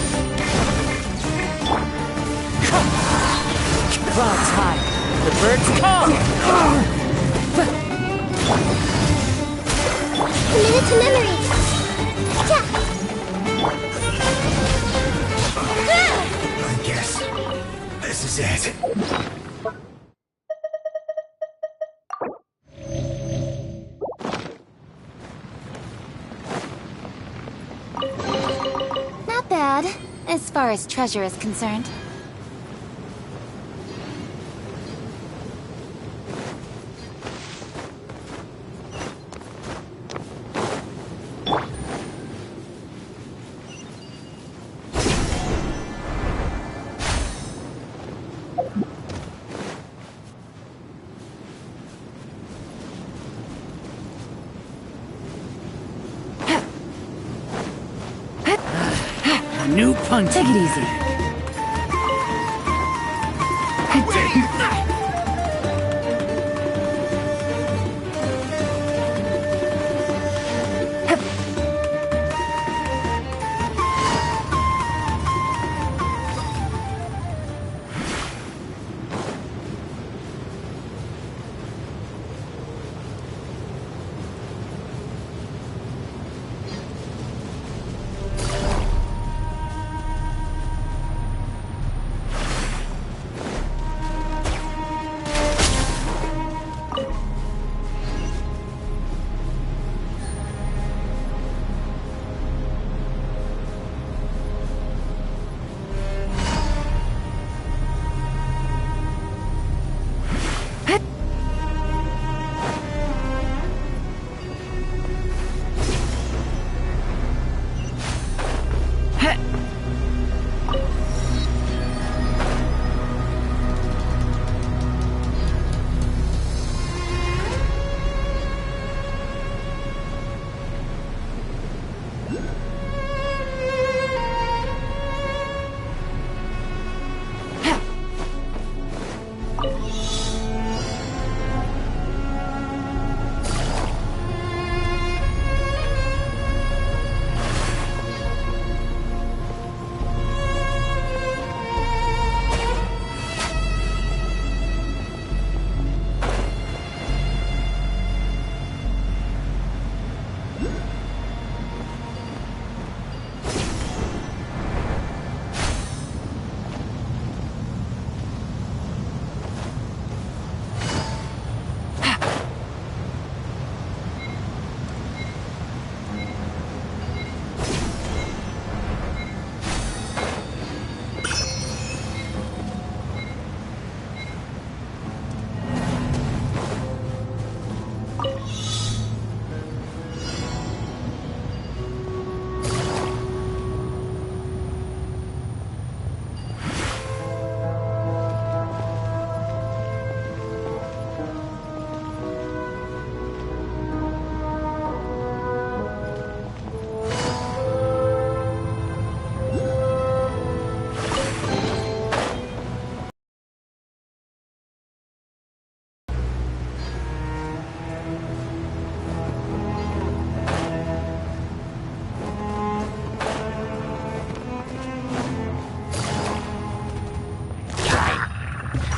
Clouds high. The birds come. Committed to memory. I guess this is it. Not bad, as far as treasure is concerned. New punch. Take it easy.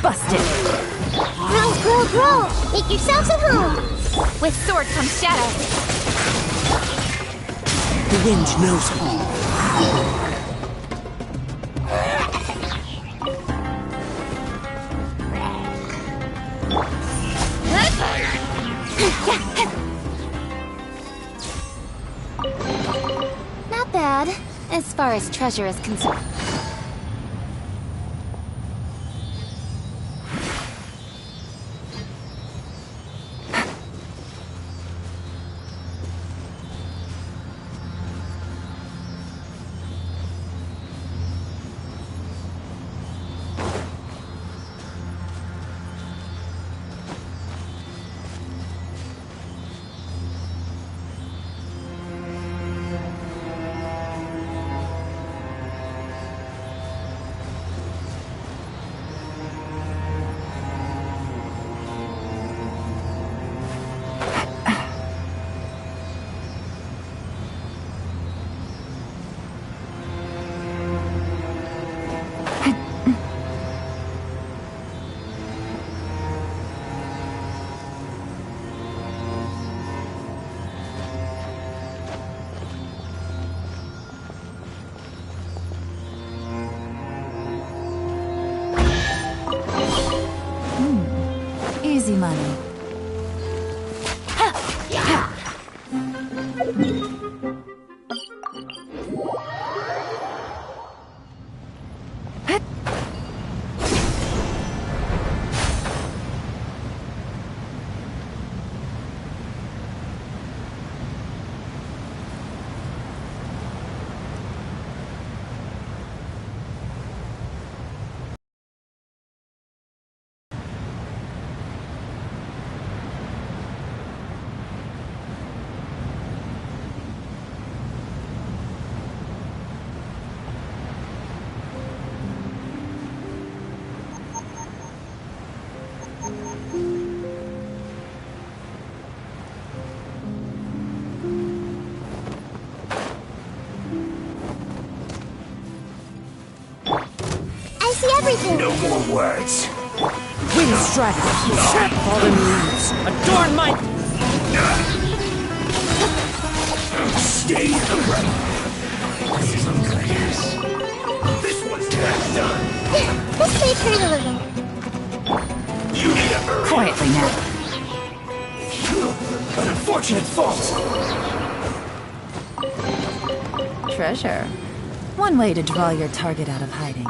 Busted! Grow! Make yourselves at home! With sword comes shadow. The wind knows all. Not bad, as far as treasure is concerned. Easy money. I see everything! No more words. Wind strategy! Trap fallen leaves! Adorn my... Stay upright. This is unclears. This one's done. This may hurt a little. You need a hurry. Quietly now. An unfortunate fault. Treasure. One way to draw your target out of hiding.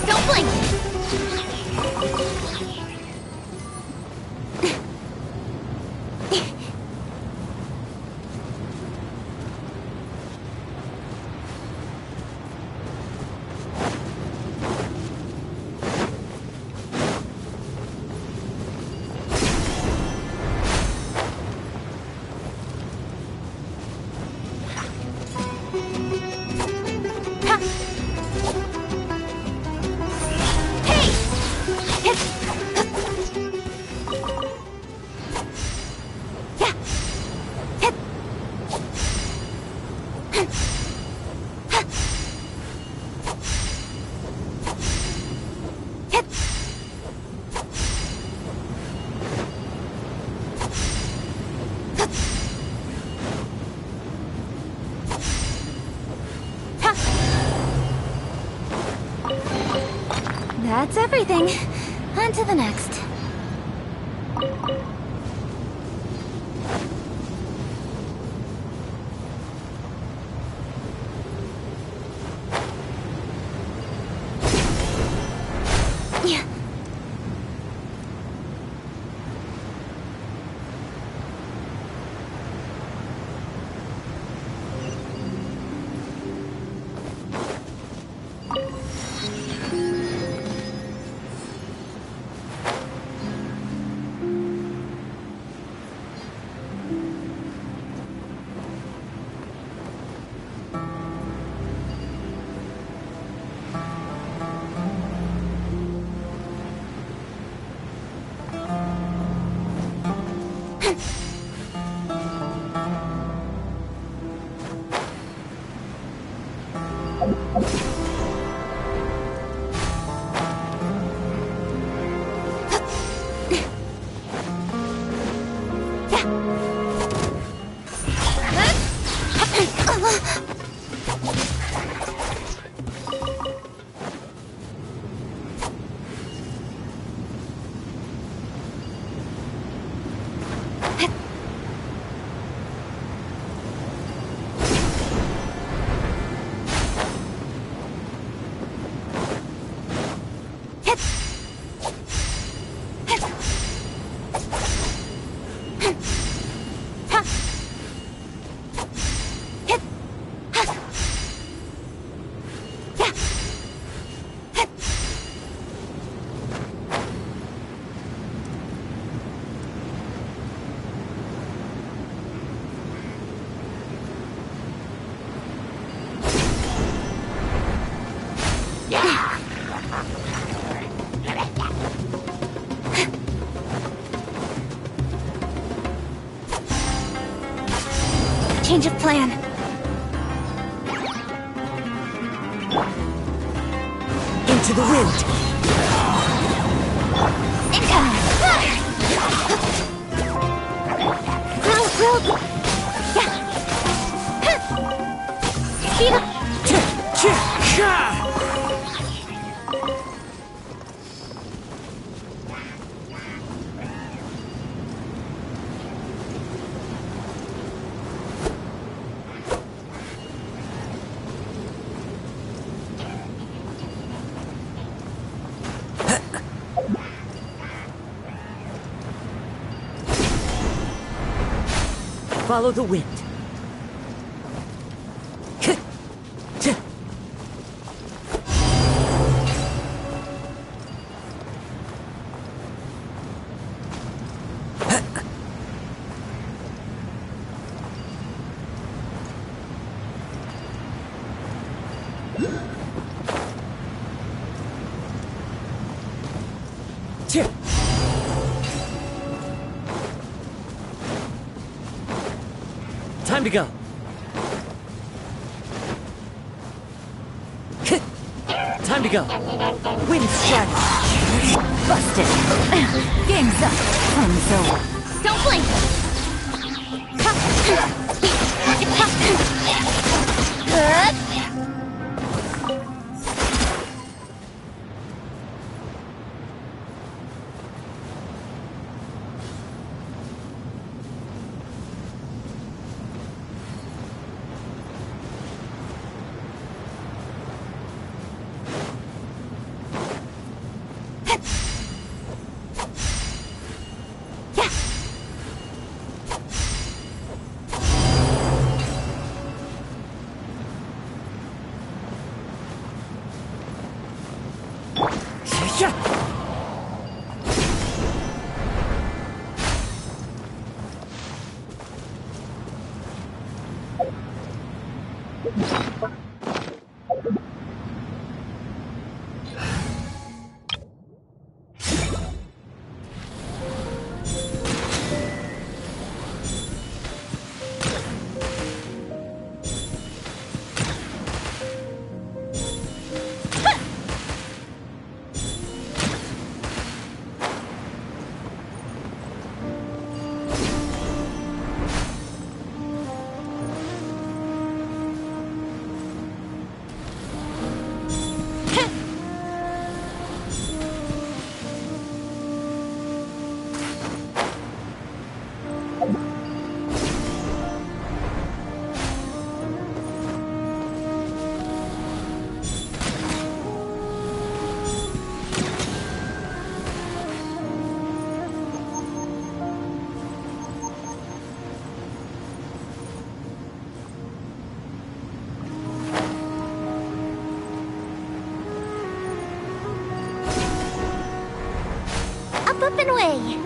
Don't blink! That's everything. On to the next. Yeah. Change of plan. Into the wind. Incoming. Speed up. Follow the wind. Time to go. Time to go. Wind strike. Busted. Game's up. Time's over. Don't blink. Up and away.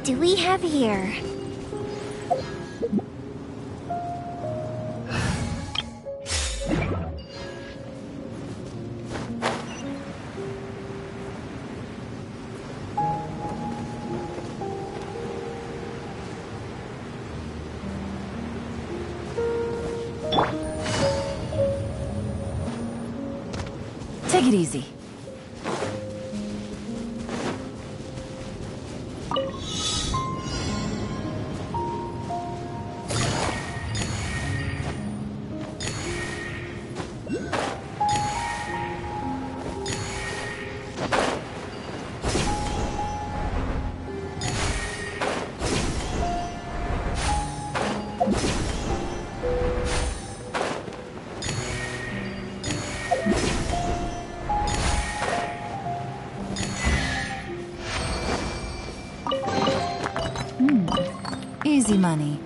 do we have here? Take it easy. Easy money.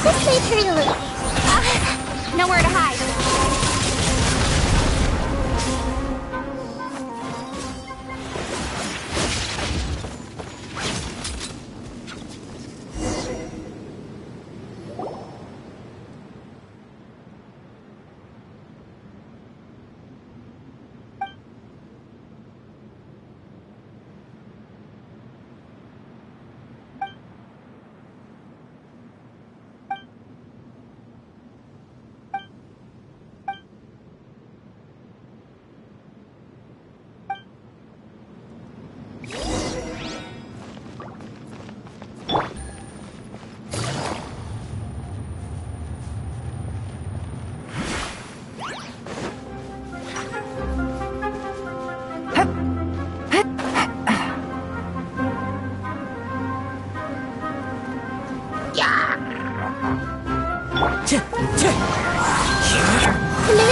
This may hurt a little. Nowhere to hide.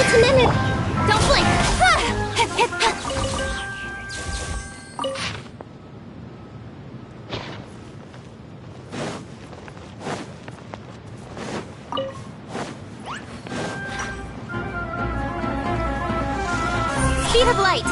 Commitment! Don't blink! Speed of light!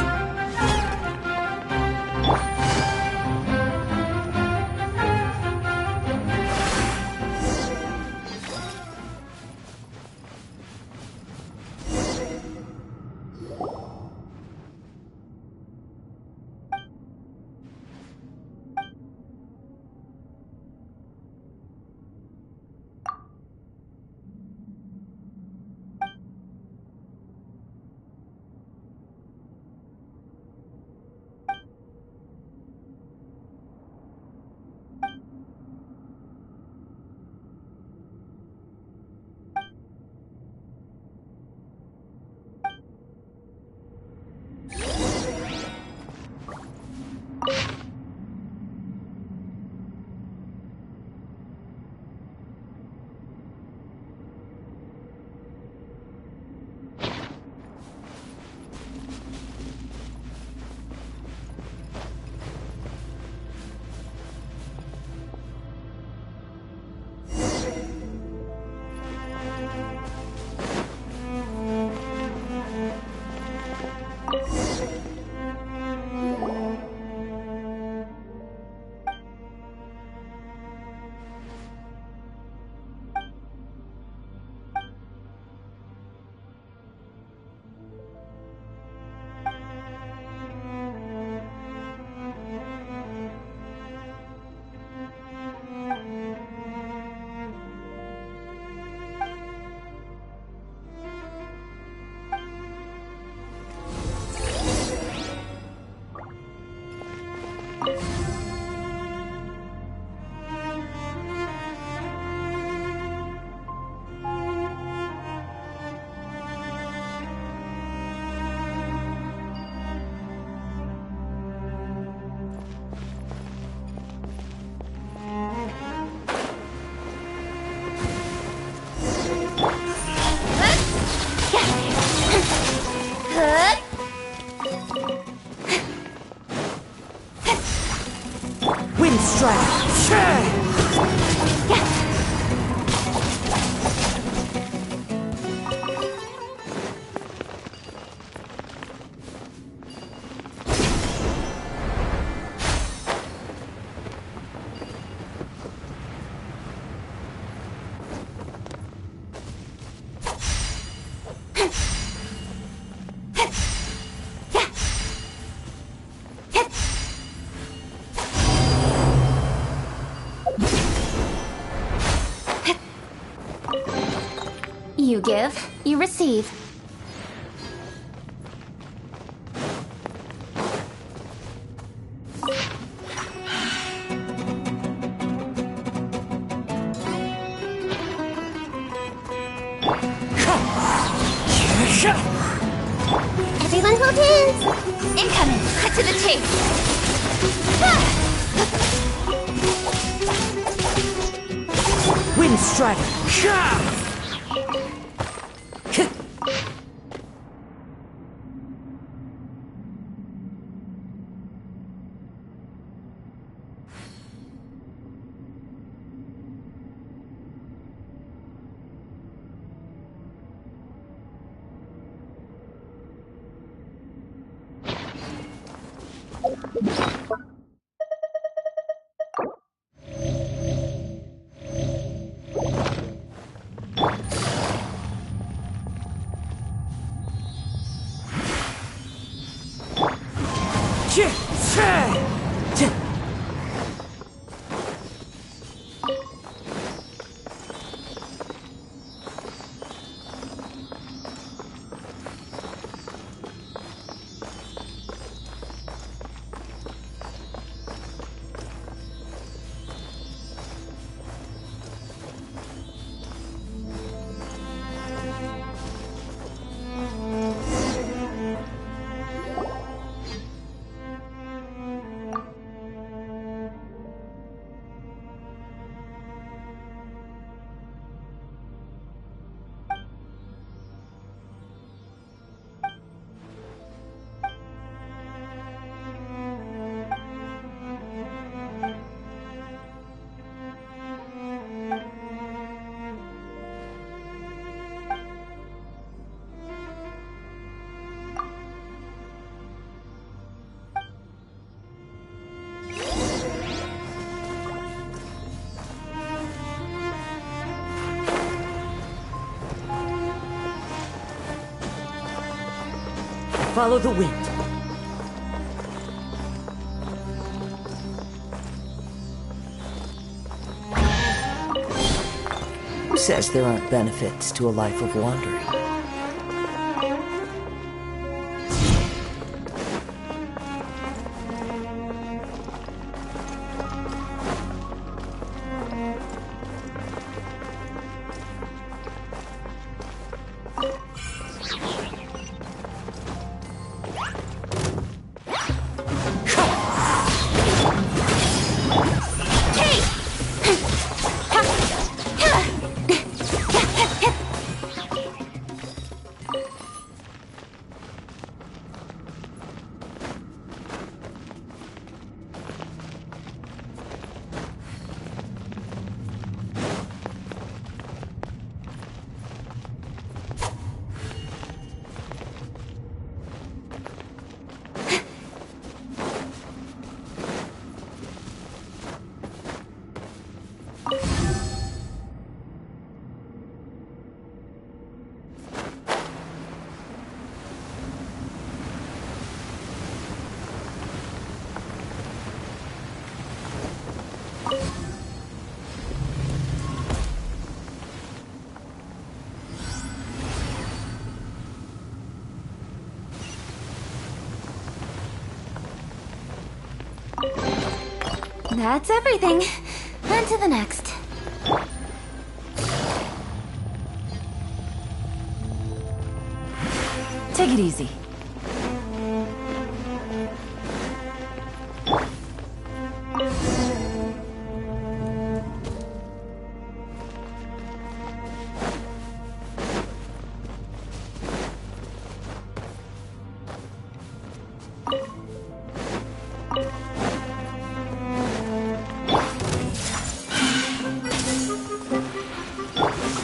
You give, you receive. Everyone hold hands! Incoming! Cut to the chase! Wind Strider! Follow the wind. Who says there aren't benefits to a life of wandering? That's everything. On to the next. Take it easy.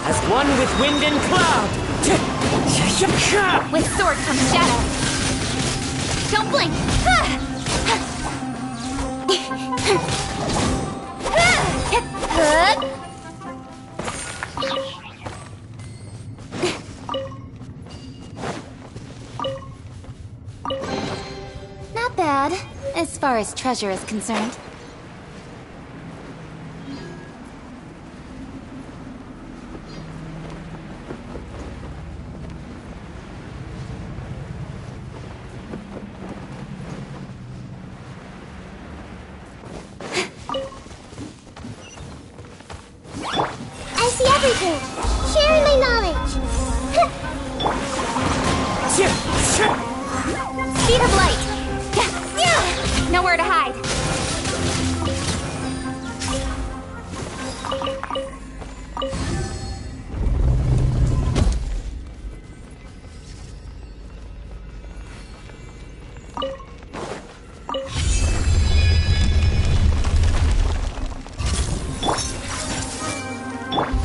As one with wind and cloud! With sword comes shadow. Don't blink! Not bad, as far as treasure is concerned. I see everything. Sharing my knowledge. Speed of light! Nowhere to hide.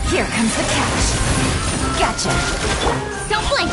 Here comes the catch. Gotcha. Don't blink!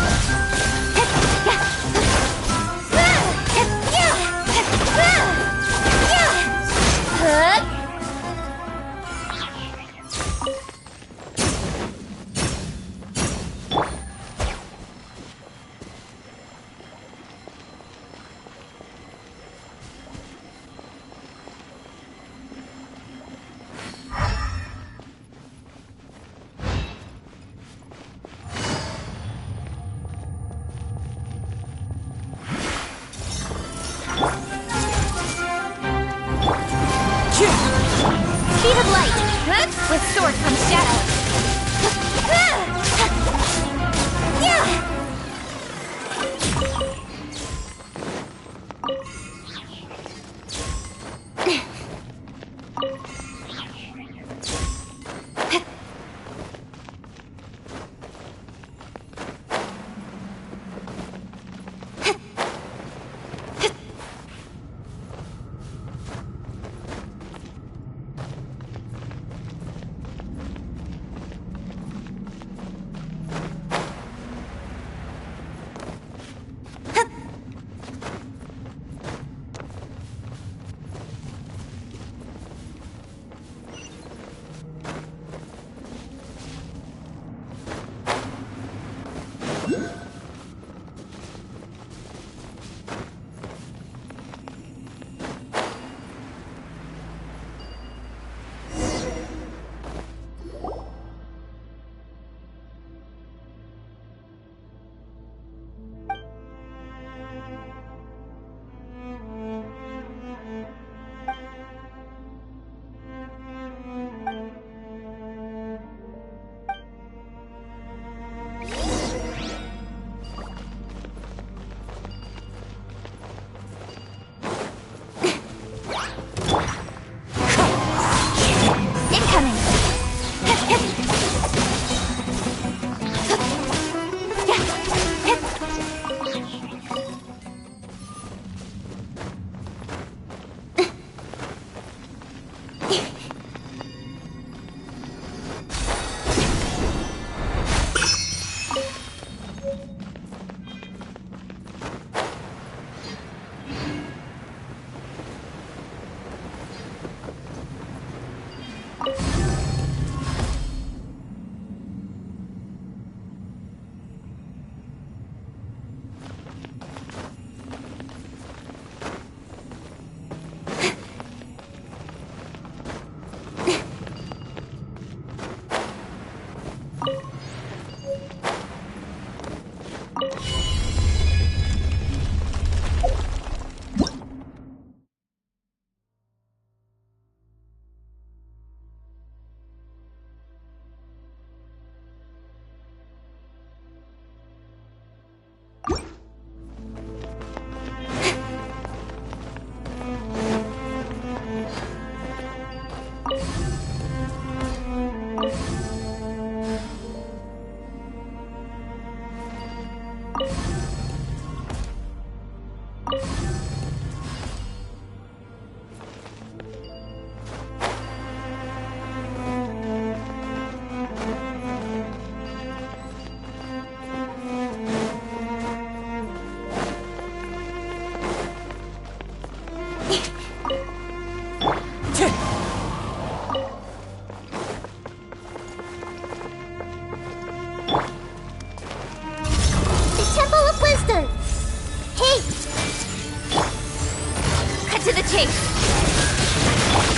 Speed of light! With sword comes shadow.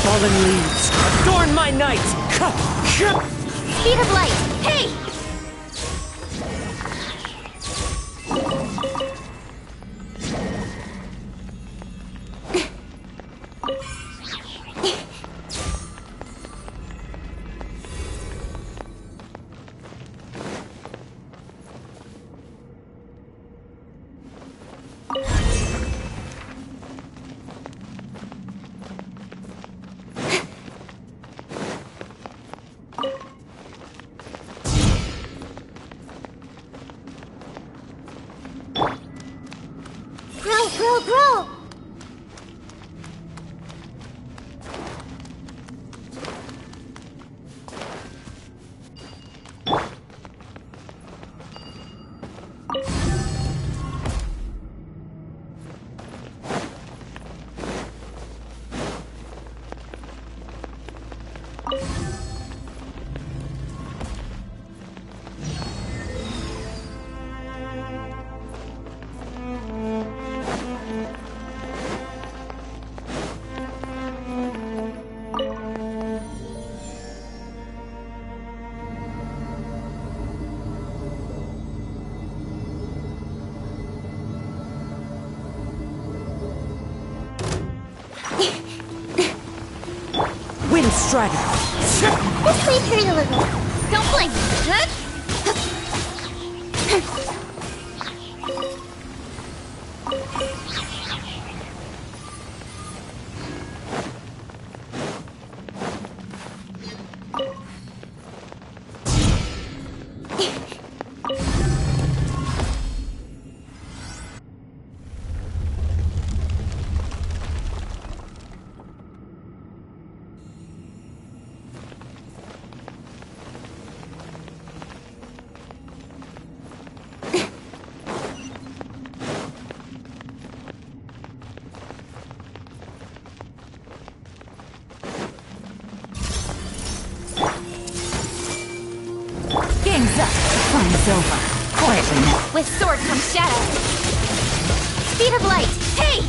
Fallen leaves, adorn my night! Speed of light! Hey! Grow! Strider. This may hurt a little. Don't blink. Game's up. Fun's over. Quietly now. With sword comes shadow. Speed of light. Hey!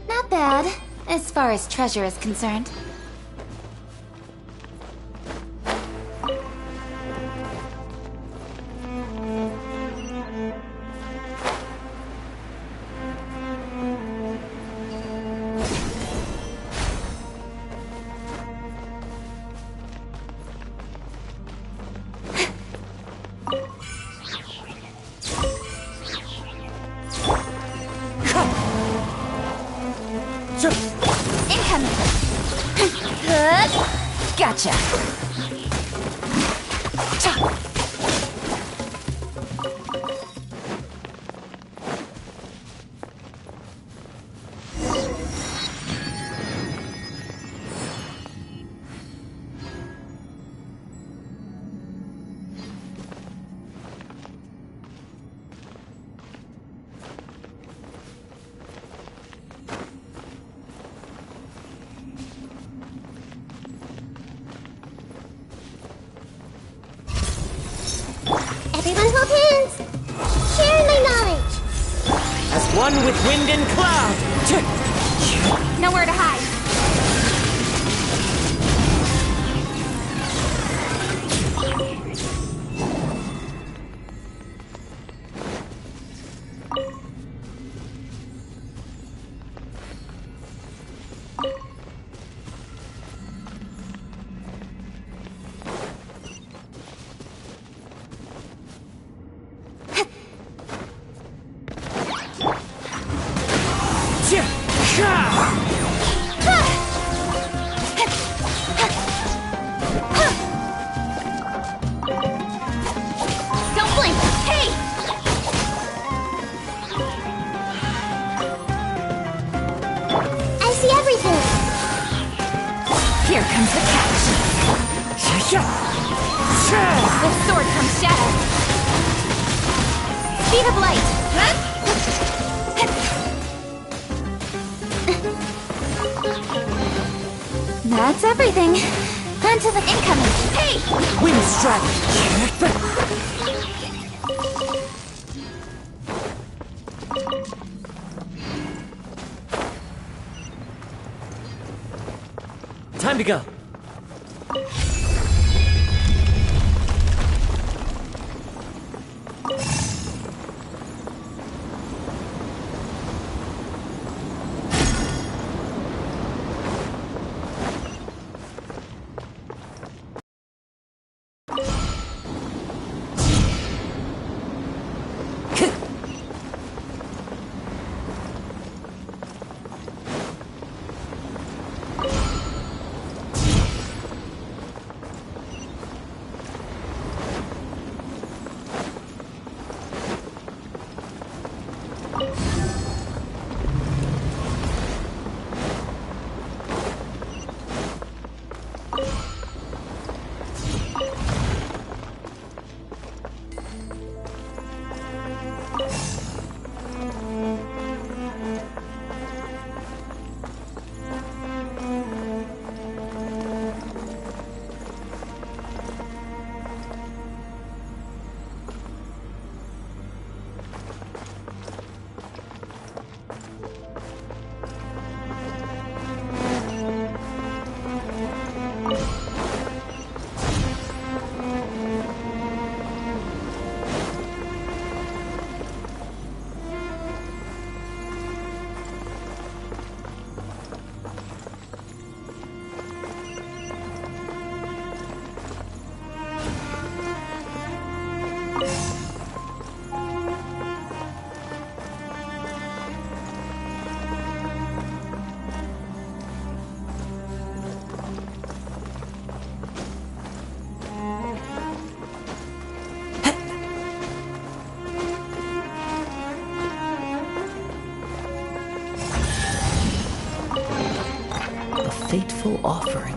Not bad, as far as treasure is concerned. Incoming! Gotcha! Everyone hold hands! Share my knowledge! As one with wind and cloud! Nowhere to hide. Don't blink! Hey! I see everything! Here comes the catch. With sword comes shadow. Speed of light. That's everything. On to the incoming. Hey! Wind strike! Time to go. Fateful offering.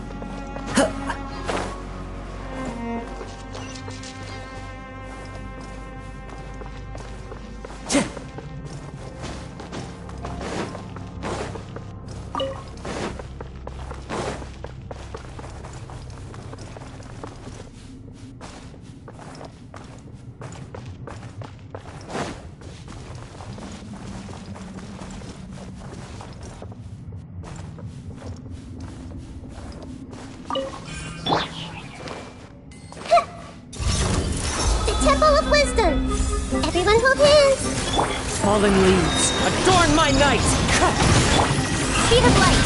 Temple of Wisdom! Everyone hold hands! Fallen leaves, adorn my night! Speed of light!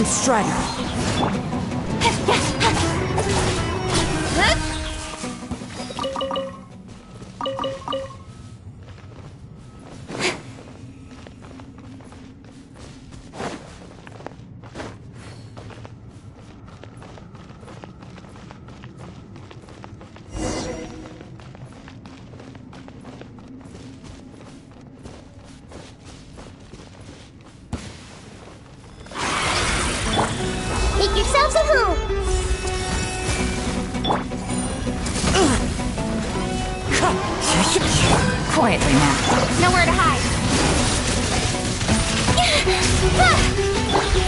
Lightning Strider! Make yourselves at home! Quietly now. Nowhere to hide.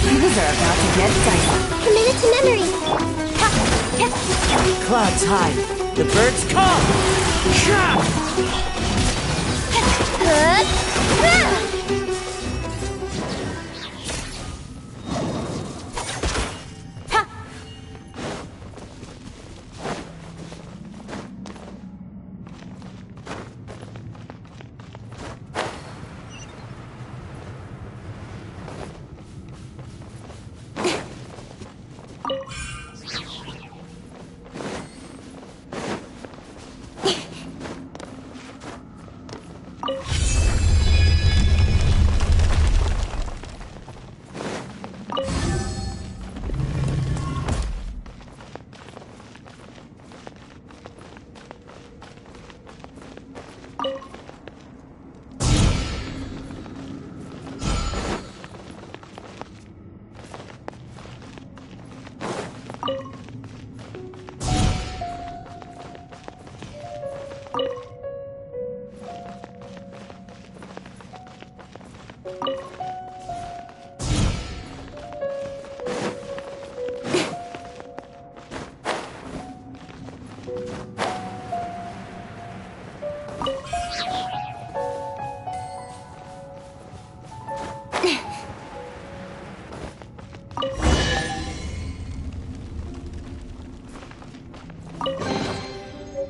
Things are about to get dicey. Committed to memory. Clouds hide. The birds come!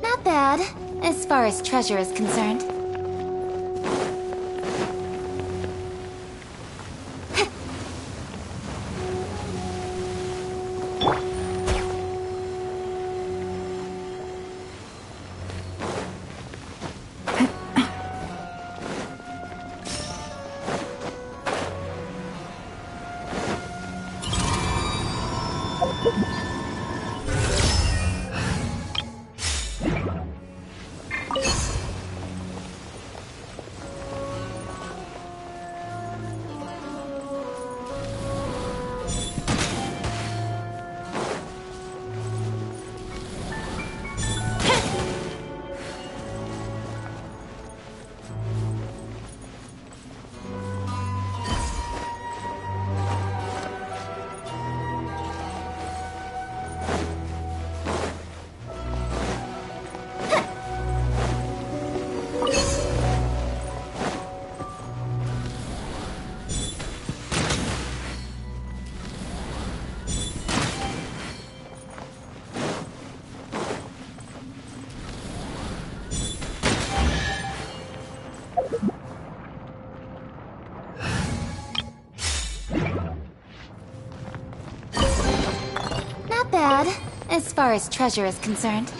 Not bad, as far as treasure is concerned. Not bad, as far as treasure is concerned.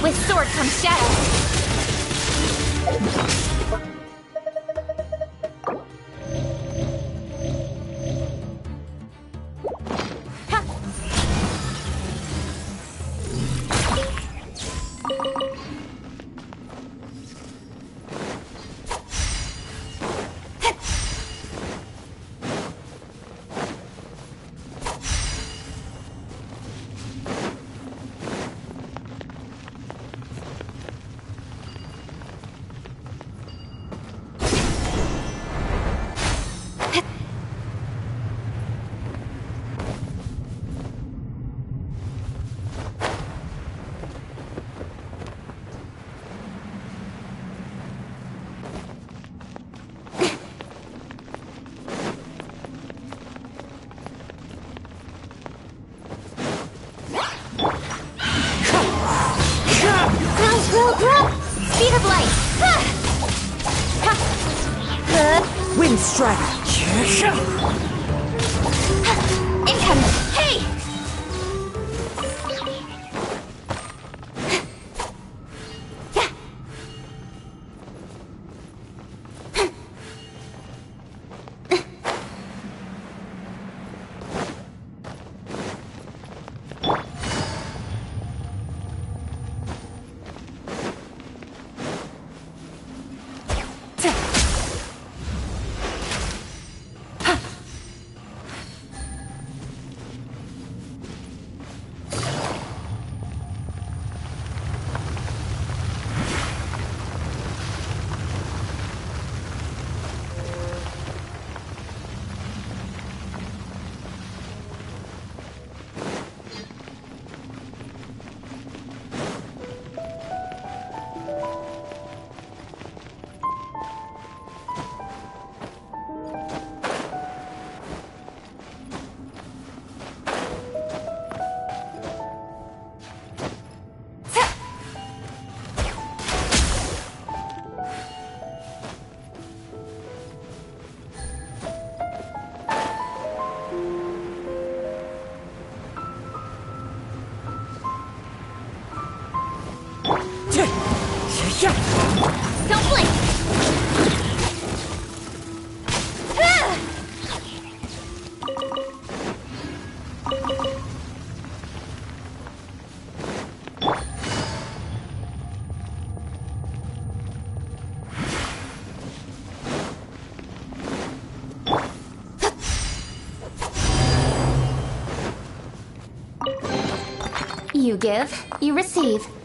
With sword comes shadow. Speed of light! Wind strike! Incoming! Hey! Don't blink! You give, you receive.